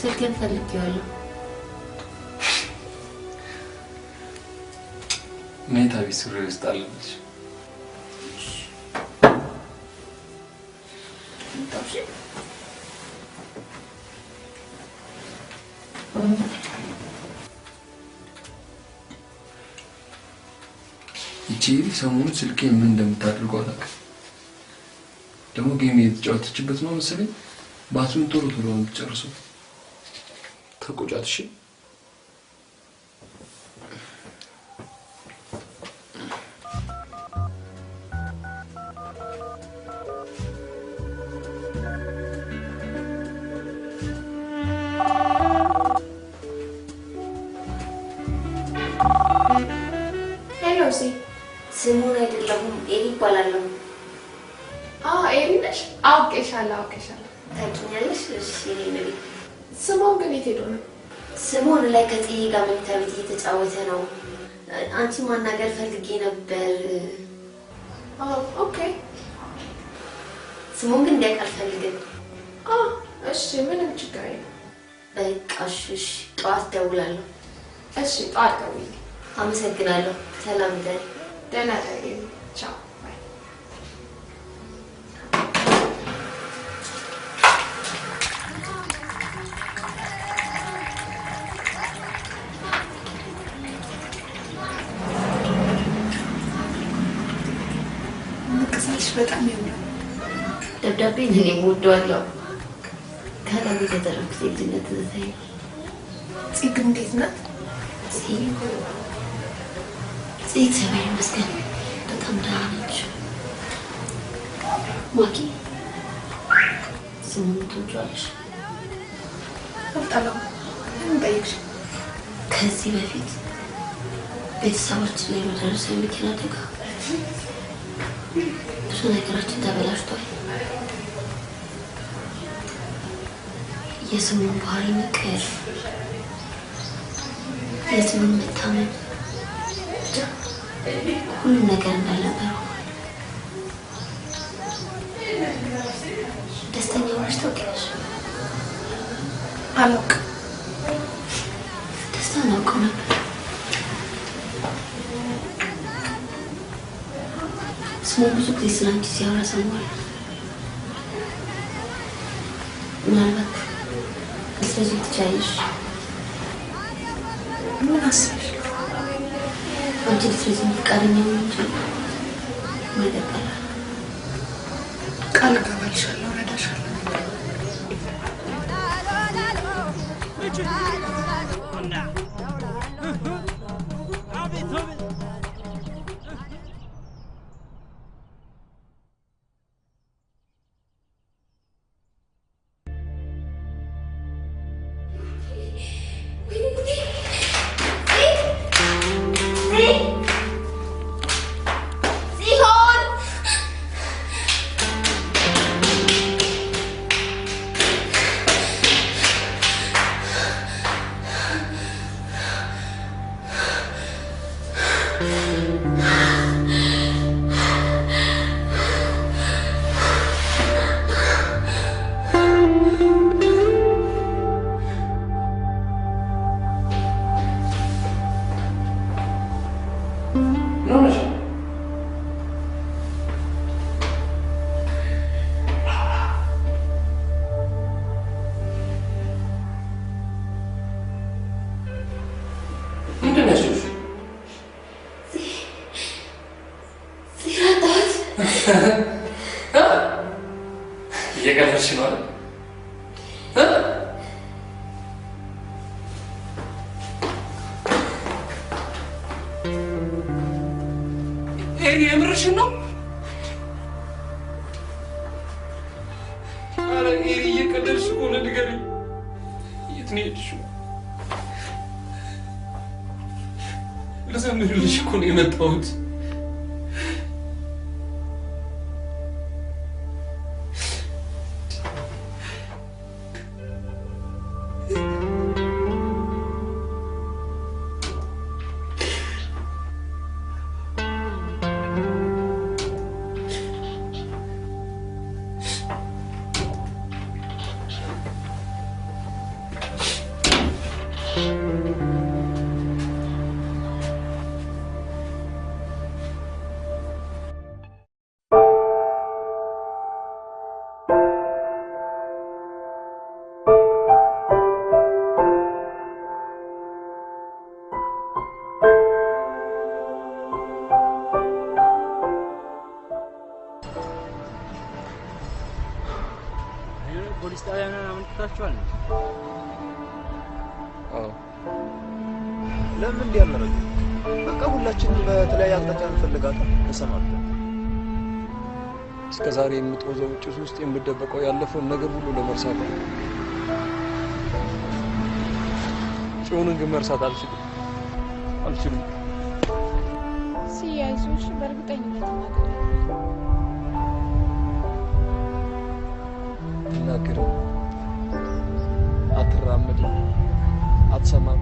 ስልኬን ፈልጌዋለሁ። መኝታ ቤት ሱሪ ውስጥ አለች። ይቺ ሰሞኑን ስልኬን ምን እንደምታደርገው አታውቅም። ደግሞ ጌም እየተጫወተችበት ነው መሰለኝ። ባትሪውን ቶሎ ነው የምትጨርሰው። ተቆጫት። እሺ ሄሎ ሲ ስሙን አይደለሁም ኤሊ ይባላለሁ። ኤሊ ነሽ? አውቄሻለሁ። ታውቂኛለሽ? እሺ ኤሊ ስሙን ግን የት ሄዶ ነው? ስሙን ላይ ከጽጌ ጋር መኝታ ቤት እየተጫወተ ነው። አንቺ ማናገር ፈልጌ ነበር። ኦኬ። ስሙን ግን እንዲያውቅ አልፈልግም። እሺ ምንም ችግር የለም። በቃ እሺ ጠዋት ደውላለሁ። እሺ ጠዋት ደውይ። አመሰግናለሁ። ሰላም ደህና ደህና ደሪ። ቻው ባይ። ንቅሳትሽ በጣም ያምራል። ደብዳቤ እኔ እወደዋለሁ። ከአጠገቡ የተደረኩት የልጅነት ትዝታዬ ነው። ጽጌ እንዴት ናት? ጽጌ እግዚአብሔር ይመስገን በጣም ደህና ነች። ማኪ ስሙን ትወጂዋለሽ? አውጣለሁ። ምን ጠይቅሽ? ከዚህ በፊት ቤተሰባችን ላይ በደረሰው የመኪና አደጋ ብዙ ነገራችን ተበላሽቷል። የስሙን ባህሪ መቀየር፣ የስሙን መታመን፣ ሁሉም ነገር እንዳልነበር ሆኗል። ደስተኛ ሆነሽ ታውቂያለሽ? አላውቅም። ደስታን አውቀው ነበር። ስሙ ብዙ ጊዜ ስላንቺ ሲያወራ ሰማሁት። ምናልባት ስለዚህ ትችያለሽ። ምን አስበሽ? አንቺ ልትረጂኝ ፈቃደኛ ነሽ እንጂ ነገር ቃል እገባልሻለሁ፣ እረዳሻለሁ። እየቀለድሽ ነው አይደል? ኤሪ የምርሽን ነው? ኧረ ኤሪ እየቀለድሽ ከሆነ ንገሪኝ። የት ነው የሄድሽው? ልዘምርልሽ እኮ ነው የመጣሁት። ፖሊስ ጣቢያ ምናምን አመልክታችኋል? አዎ። ለምን እንዲያመረኝ? በቃ ሁላችንም በተለያየ አቅጣጫ እንፈልጋለን፣ እንሰማለን። እስከ ዛሬ የምትወዘው ጭስ ውስጥ የምደበቀው ያለፈውን ነገር ሁሉ ለመርሳት ነው። ጽዮንን ግን መርሳት አልችልም። ሲያይዞሽ በእርግጠኝነት እናገራለን። አትናገርም፣ አትራመድም፣ አትሰማም።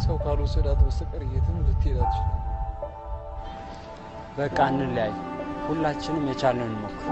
ሰው ካልወሰዳት በስተቀር የትም ልትሄድ አትችልም። በቃ እንለያይ። ሁላችንም የቻልነውን እንሞክር።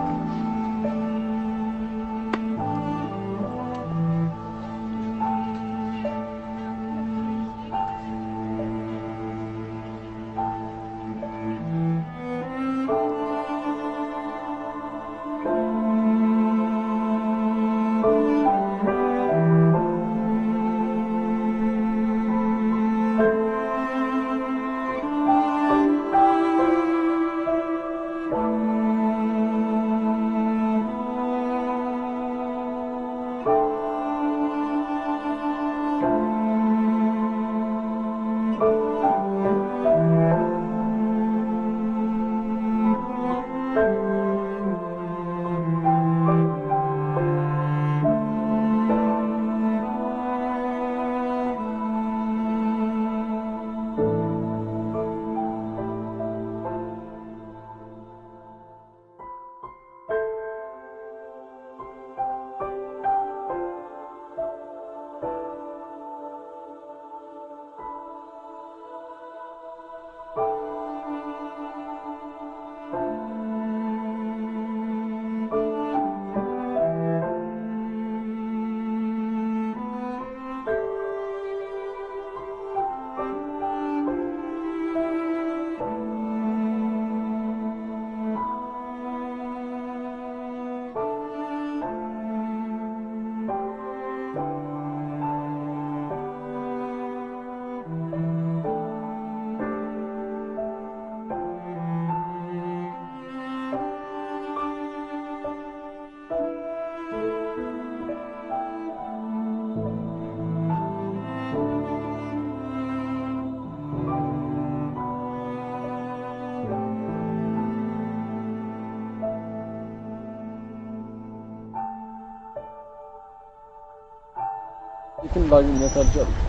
የትም ላገኛት አልቻልኩም።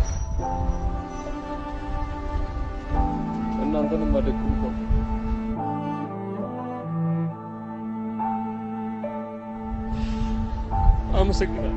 እናንተንም አደግኩ። አመሰግናለሁ።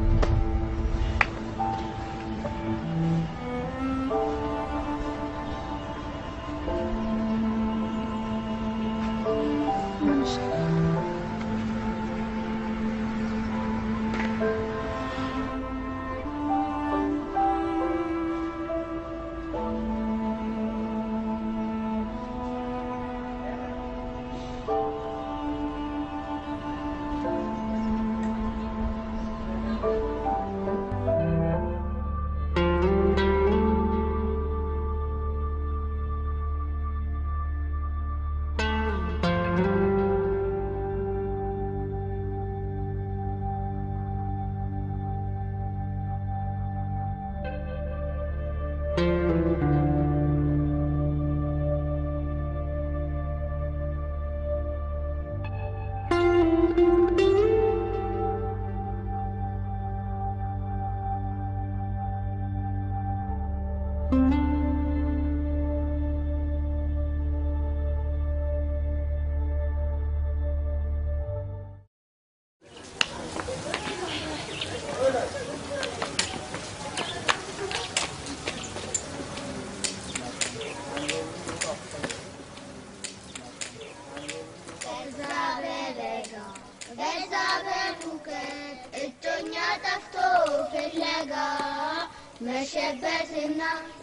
መሸበትና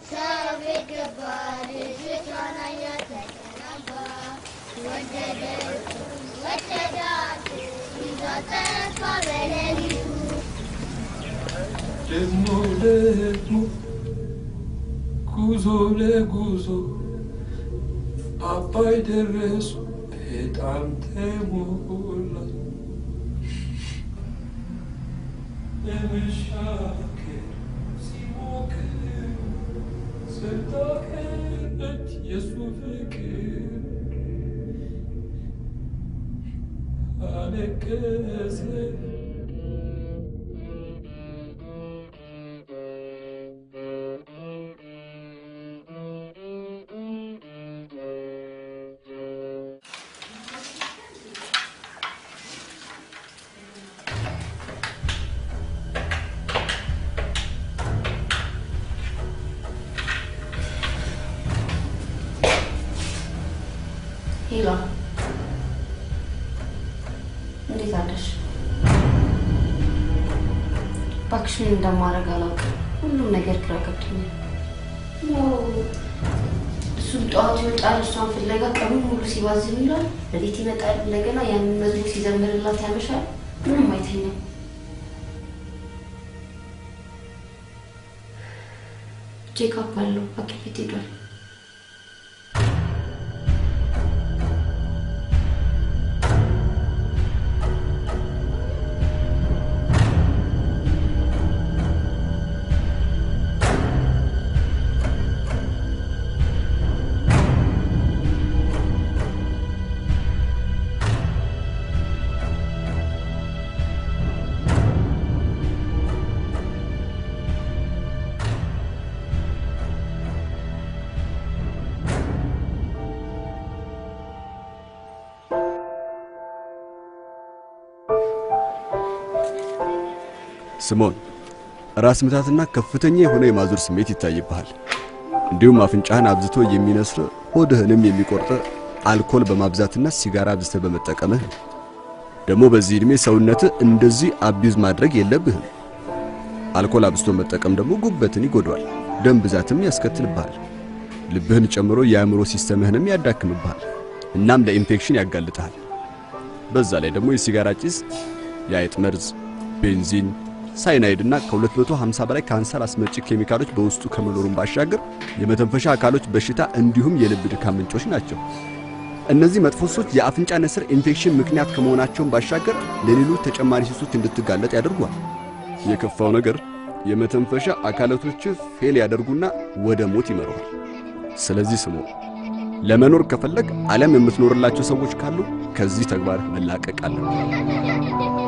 ሰው ቤት ገባ ልጅቷን አያት ተቀናባ ወደዳት ይዟት ጠፋ በሌሊቱ ደግሞ ጉዞ ለጉዞ አባይ ደረሱ በጣም ተሞላ ለመሻገር ሲሞክር ስታቀረት የሱ ፍቅር አለቀሰ ሄሎ እንዴት አደርሽ? እባክሽ ምን እንደማደርግ አላውቅም። ሁሉም ነገር ግራ ገብቶኛል። እሱም ጠዋት ይወጣል እሷን ፍለጋ ቀኑን ሙሉ ሲባዝን ይላል። በሌት ይመጣል እንደገና ያንን መዝሙር ሲዘምርላት ያመሻል። ምንም አይተኛም። ቼክአፕ አለው ሐኪም ቤት ሄዷል። ስሞን ራስ ምታትና ከፍተኛ የሆነ የማዞር ስሜት ይታይብሃል። እንዲሁም አፍንጫህን አብዝቶ የሚነስር ሆድህንም የሚቆርጥ አልኮል በማብዛትና ሲጋራ አብዝተህ በመጠቀምህ ደግሞ በዚህ እድሜ ሰውነት እንደዚህ አቢዝ ማድረግ የለብህም። አልኮል አብዝቶ መጠቀም ደግሞ ጉበትን ይጎዳል፣ ደም ብዛትም ያስከትልብሃል፣ ልብህን ጨምሮ የአእምሮ ሲስተምህንም ያዳክምብሃል፣ እናም ለኢንፌክሽን ያጋልጣል። በዛ ላይ ደግሞ የሲጋራ ጭስ፣ የአይጥ መርዝ፣ ቤንዚን፣ ሳይናይድና ከ250 በላይ ካንሰር አስመጪ ኬሚካሎች በውስጡ ከመኖሩም ባሻገር የመተንፈሻ አካሎች በሽታ እንዲሁም የልብ ድካም ምንጮች ናቸው። እነዚህ መጥፎ ሱሶች የአፍንጫ ነስር ኢንፌክሽን ምክንያት ከመሆናቸውም ባሻገር ለሌሎች ተጨማሪ ሱሶች እንድትጋለጥ ያደርጓል። የከፋው ነገር የመተንፈሻ አካላቶች ፌል ያደርጉና ወደ ሞት ይመራዋል። ስለዚህ ስሙ፣ ለመኖር ከፈለግ ዓለም የምትኖርላቸው ሰዎች ካሉ ከዚህ ተግባር መላቀቅ አለብህ።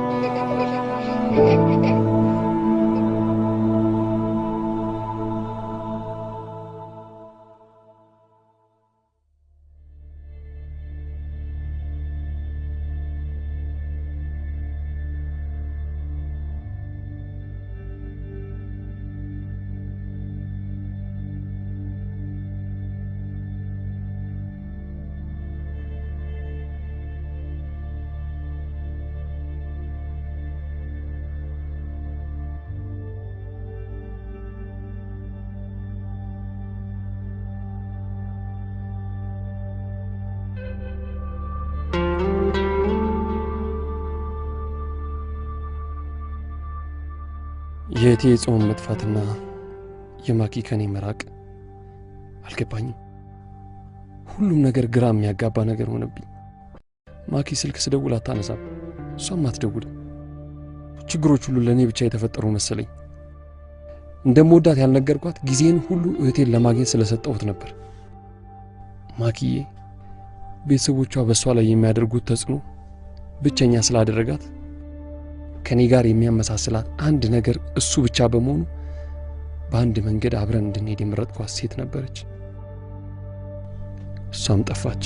የእቴ ጾም መጥፋትና የማኪ ከኔ መራቅ አልገባኝም። ሁሉም ነገር ግራ የሚያጋባ ነገር ሆነብኝ። ማኪ ስልክ ስደውል አታነሳም፣ እሷም አትደውልም። ችግሮች ሁሉ ለኔ ብቻ የተፈጠሩ መሰለኝ። እንደምወዳት ያልነገርኳት ጊዜን ሁሉ እህቴን ለማግኘት ስለሰጠሁት ነበር። ማኪዬ ቤተሰቦቿ በሷ ላይ የሚያደርጉት ተጽዕኖ ብቸኛ ስላደረጋት ከኔ ጋር የሚያመሳስላት አንድ ነገር እሱ ብቻ በመሆኑ በአንድ መንገድ አብረን እንድንሄድ የመረጥኳት ሴት ነበረች። እሷም ጠፋች።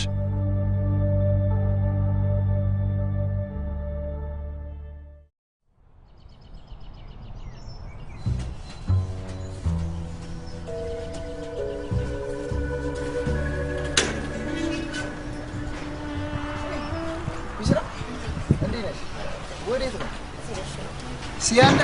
ሲያለ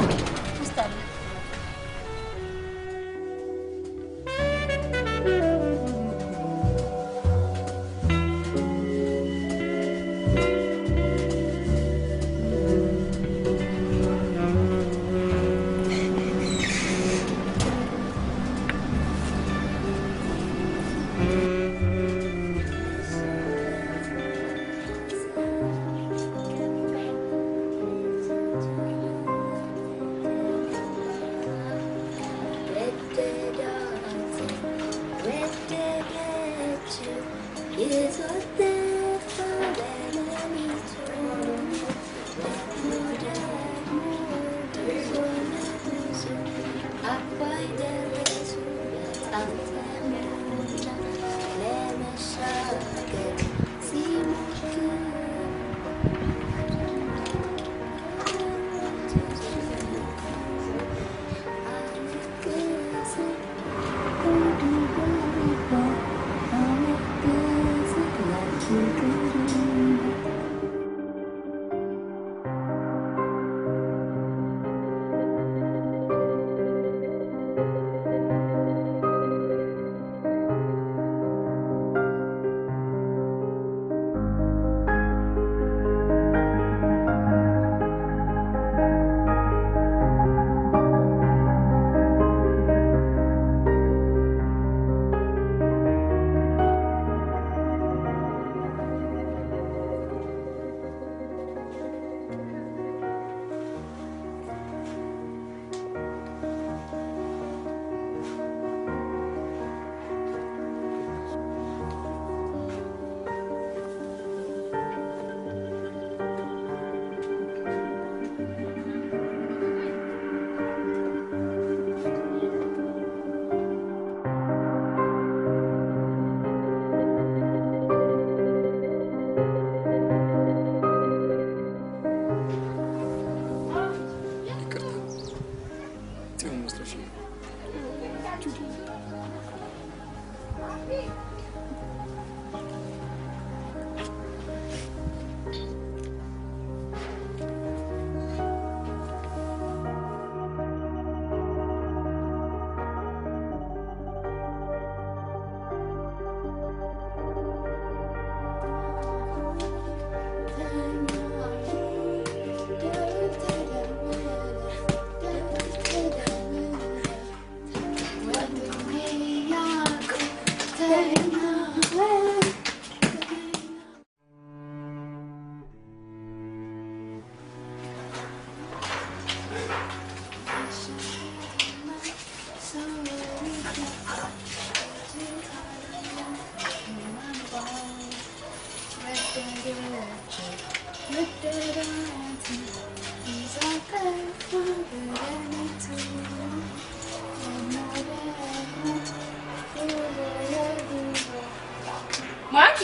ማኪ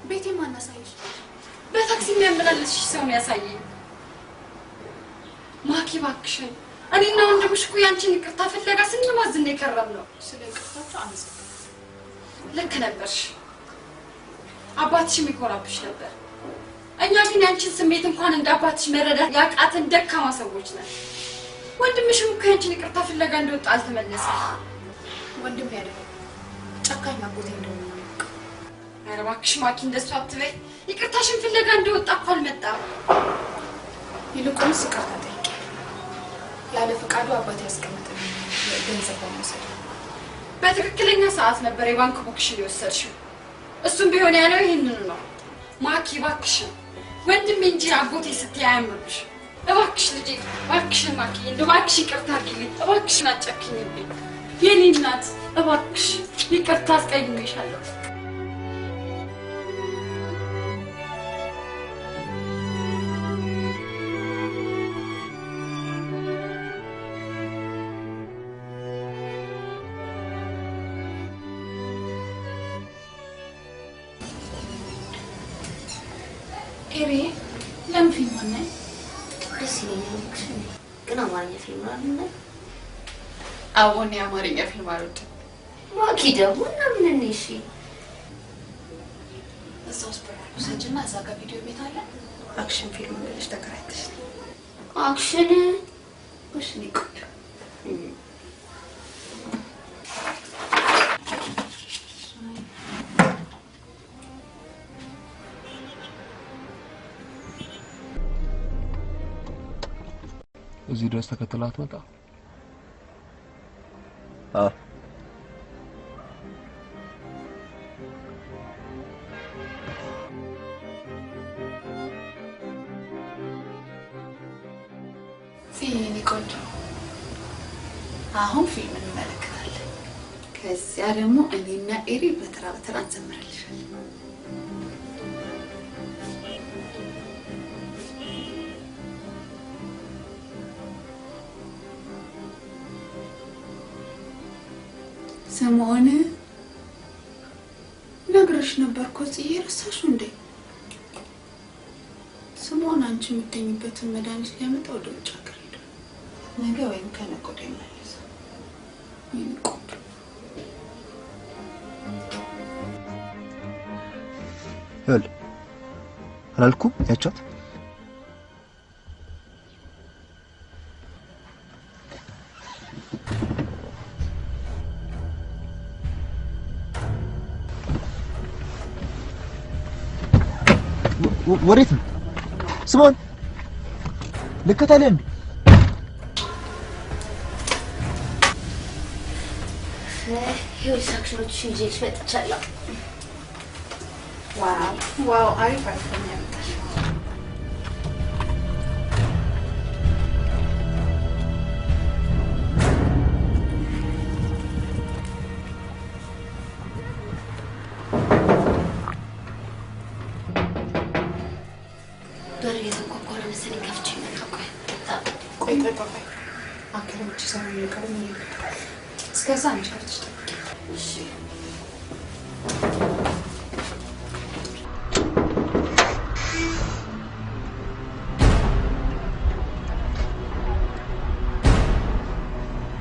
ቤቴ ማን አሳየሽ? በታክሲ የሚያመላልስሽ ሰው ነው ያሳየኝ። ማኪ እባክሽን፣ እኔና ወንድምሽ እኮ ያንቺን ይቅርታ ፍለጋ ስንማዝን የከረምነው። ስለ ይቅርታችሁ አመሰግናለሁ። ልክ ነበርሽ። አባትሽም ይኮራብሽ ነበር። እኛ ግን ያንቺን ስሜት እንኳን እንደ አባትሽ መረዳት ያቃተን ደካማ ሰዎች ነን። ወንድምሽም እኮ ያንቺን ይቅርታ ፍለጋ እንደወጣ አልተመለሰም። ወንድም ያደረገው ጨካኝ አጎቴ እንደሆነ ነው። ኧረ እባክሽ ማኪ እንደሱ አትበይ። ይቅርታሽን ፍለጋ እንደወጣ እኮ አልመጣም። ይልቁንስ ይቅርታ ጠይቂ። ያለ ፈቃዱ አባቴ ያስቀመጠልኝ ገንዘብ በመውሰድ በትክክለኛ ሰዓት ነበር የባንክ ቡክሽን የወሰድሽው። እሱም ቢሆን ያለው ይህንኑ ነው። ማኪ እባክሽን ወንድሜ እንጂ አጎቴ ስትይ አያምርብሽ። እባክሽ ልጄ፣ እባክሽን ማኪ፣ እንደው እባክሽ ይቅርታ አድርጊልኝ። እባክሽን አትጨክኝብኝ የኔ እናት። እባክሽ ይቅርታ አስቀይሜሻለሁ። ኤሪ ለምን ፊልም አናይ? ደስ ይለኛል ግን አማርኛ ፊልም አናይ? አሁን የአማርኛ ፊልም አልወድም። ማኪ ደግሞ ምን እንይሽ? እዛው ውስጥ ሰጅና እዛ ጋር ቪዲዮ ቤት አለ። አክሽን ፊልም ብለሽ ተከራይተሽ አክሽን እሺ ቆንጆ እዚህ ድረስ ተከትላት መጣ። ፊልም ቆንጆ። አሁን ፊልም እንመለከታለን። ከዚያ ደግሞ እኔና ኤሪ በተራ በተራ እንዘምራለን። ስምዖን ነግረሽ ነበር እኮ ጽዬ ረሳሽው እንዴ? ስምዖን አንቺ የምትተኝበትን መድኃኒት ሊያመጣ ወደ ውጭ ሀገር ሄዷል። ነገ ወይም ከነገ ወዲያ ይመለሳል። ይንቆጥ ሄል አላልኩም ያቻት ወሬት ነው ስምዖን ልከታለህ እንዴ? ይኸውልሽ አክሽኖችሽን ይዤልሽ መጥቻለሁ። ዋው አሪፍ አይፈኛ ያመጣሽ በር እየተንኳኳ ነው መሰለኝ። ከፍቼ መጣሁ። ቆይ አክሮች ሰው ይቀርም ይልካል። እስከዛ አንቺ ከፍተሽ ጠብቂ። እሺ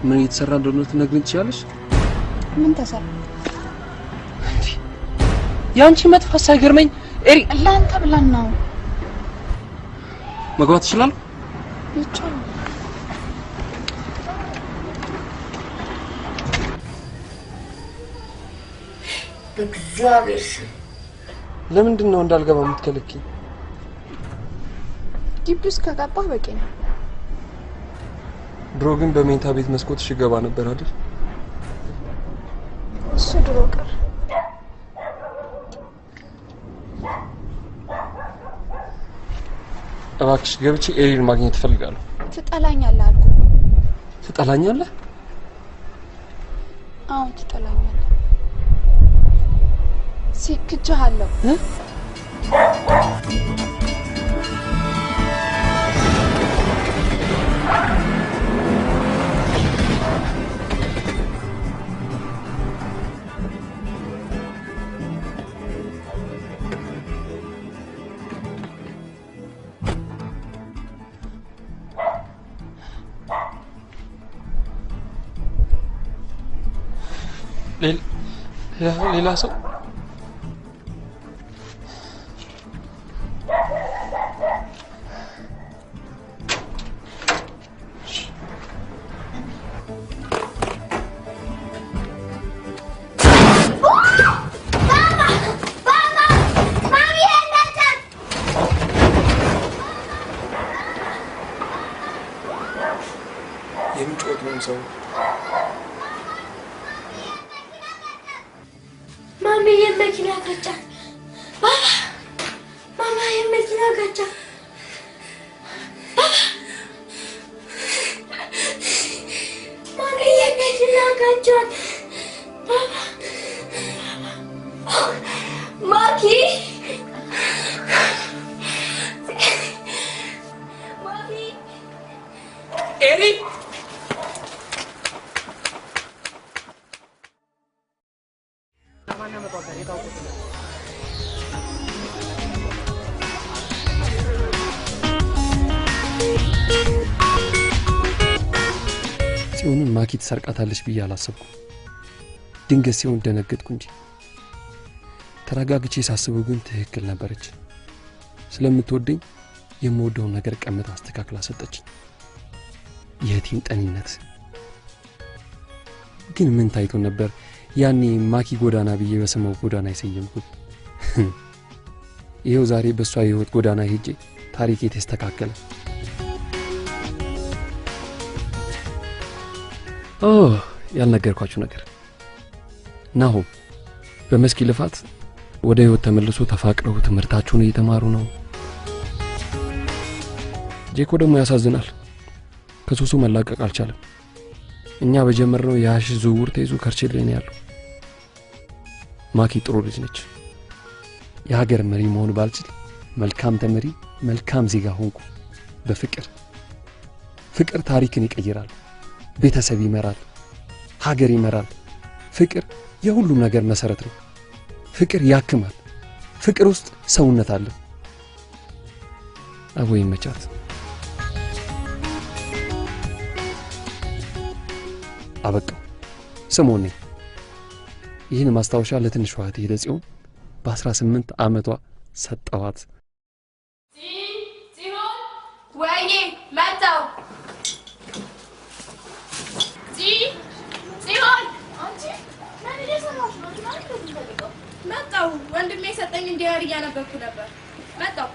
ምን እየተሰራ እንደሆነ ትነግሪኝ ትችያለሽ? ምን ተሰራ? ያንቺ መጥፋት ሳይገርመኝ ኤሪ ላንተ ብለን ነው። መግባት ይችላል? ይቻላል። በእግዚአብሔር ስም ለምንድን ነው እንዳልገባ የምትከለኪኝ? ግቢ ውስጥ ከገባህ በቂ ነው። ድሮ ግን በመኝታ ቤት መስኮትሽ ገባ ነበር አይደል? እሱ ድሮ ቀር። እባክሽ ገብቼ ኤሪን ማግኘት እፈልጋለሁ። ትጠላኛለህ አልኩህ። ትጠላኛለህ? አዎ ትጠላኛለህ። ሲክጅሃለሁ። ሌላ ሰው የሚጮቱን ሰው ማሚ የመኪና ገጫ ማማ የመኪና ገጫ ማሚ የመኪና ገጫ ማኪ ማሚ ኤሪ ጽዮንን ማኪ ትሰርቃታለች ብዬ አላሰብኩም። ድንገት ሲሆን ደነገጥኩ እንጂ ተረጋግቼ ሳስበው ግን ትክክል ነበረች። ስለምትወደኝ የምወደውን ነገር ቀምታ አስተካክላ ሰጠችኝ። የእህቴን ጠኒነት ግን ምን ታይቶ ነበር ያኔ ማኪ ጎዳና ብዬ በስመው ጎዳና የሰየምኩት? ይሄው ዛሬ በሷ የህይወት ጎዳና ሄጄ ታሪኬ ተስተካከለ። ያልነገርኳችሁ ነገር ናሆም በመስኪ ልፋት ወደ ህይወት ተመልሶ ተፋቅረው ትምህርታቸውን እየተማሩ ነው። ጄኮ ደግሞ ያሳዝናል። ከሱሱ መላቀቅ አልቻለም። እኛ በጀመርነው የሐሺሽ ዝውውር ተይዞ ከርቸሌ ነው ያለው። ማኪ ጥሩ ልጅ ነች። የሀገር መሪ መሆን ባልችል መልካም ተመሪ፣ መልካም ዜጋ ሆንኩ። ፍቅር ታሪክን ይቀይራል፣ ቤተሰብ ይመራል፣ ሀገር ይመራል። ፍቅር የሁሉም ነገር መሰረት ነው። ፍቅር ያክማል። ፍቅር ውስጥ ሰውነት አለ። አቦይ መቻት አበቃው። ስሞኔ ይህን ማስታወሻ ለትንሿ እህቴ ለጽዮን በ18 ዓመቷ ሰጠዋት። ጽዮን ወይኔ መጣው። ጽዮን አንቺ ምን እየሰራሽ ነው? መጣው ወንድሜ ሰጠኝ እንዲያር እያነበብኩ ነበር። መጣው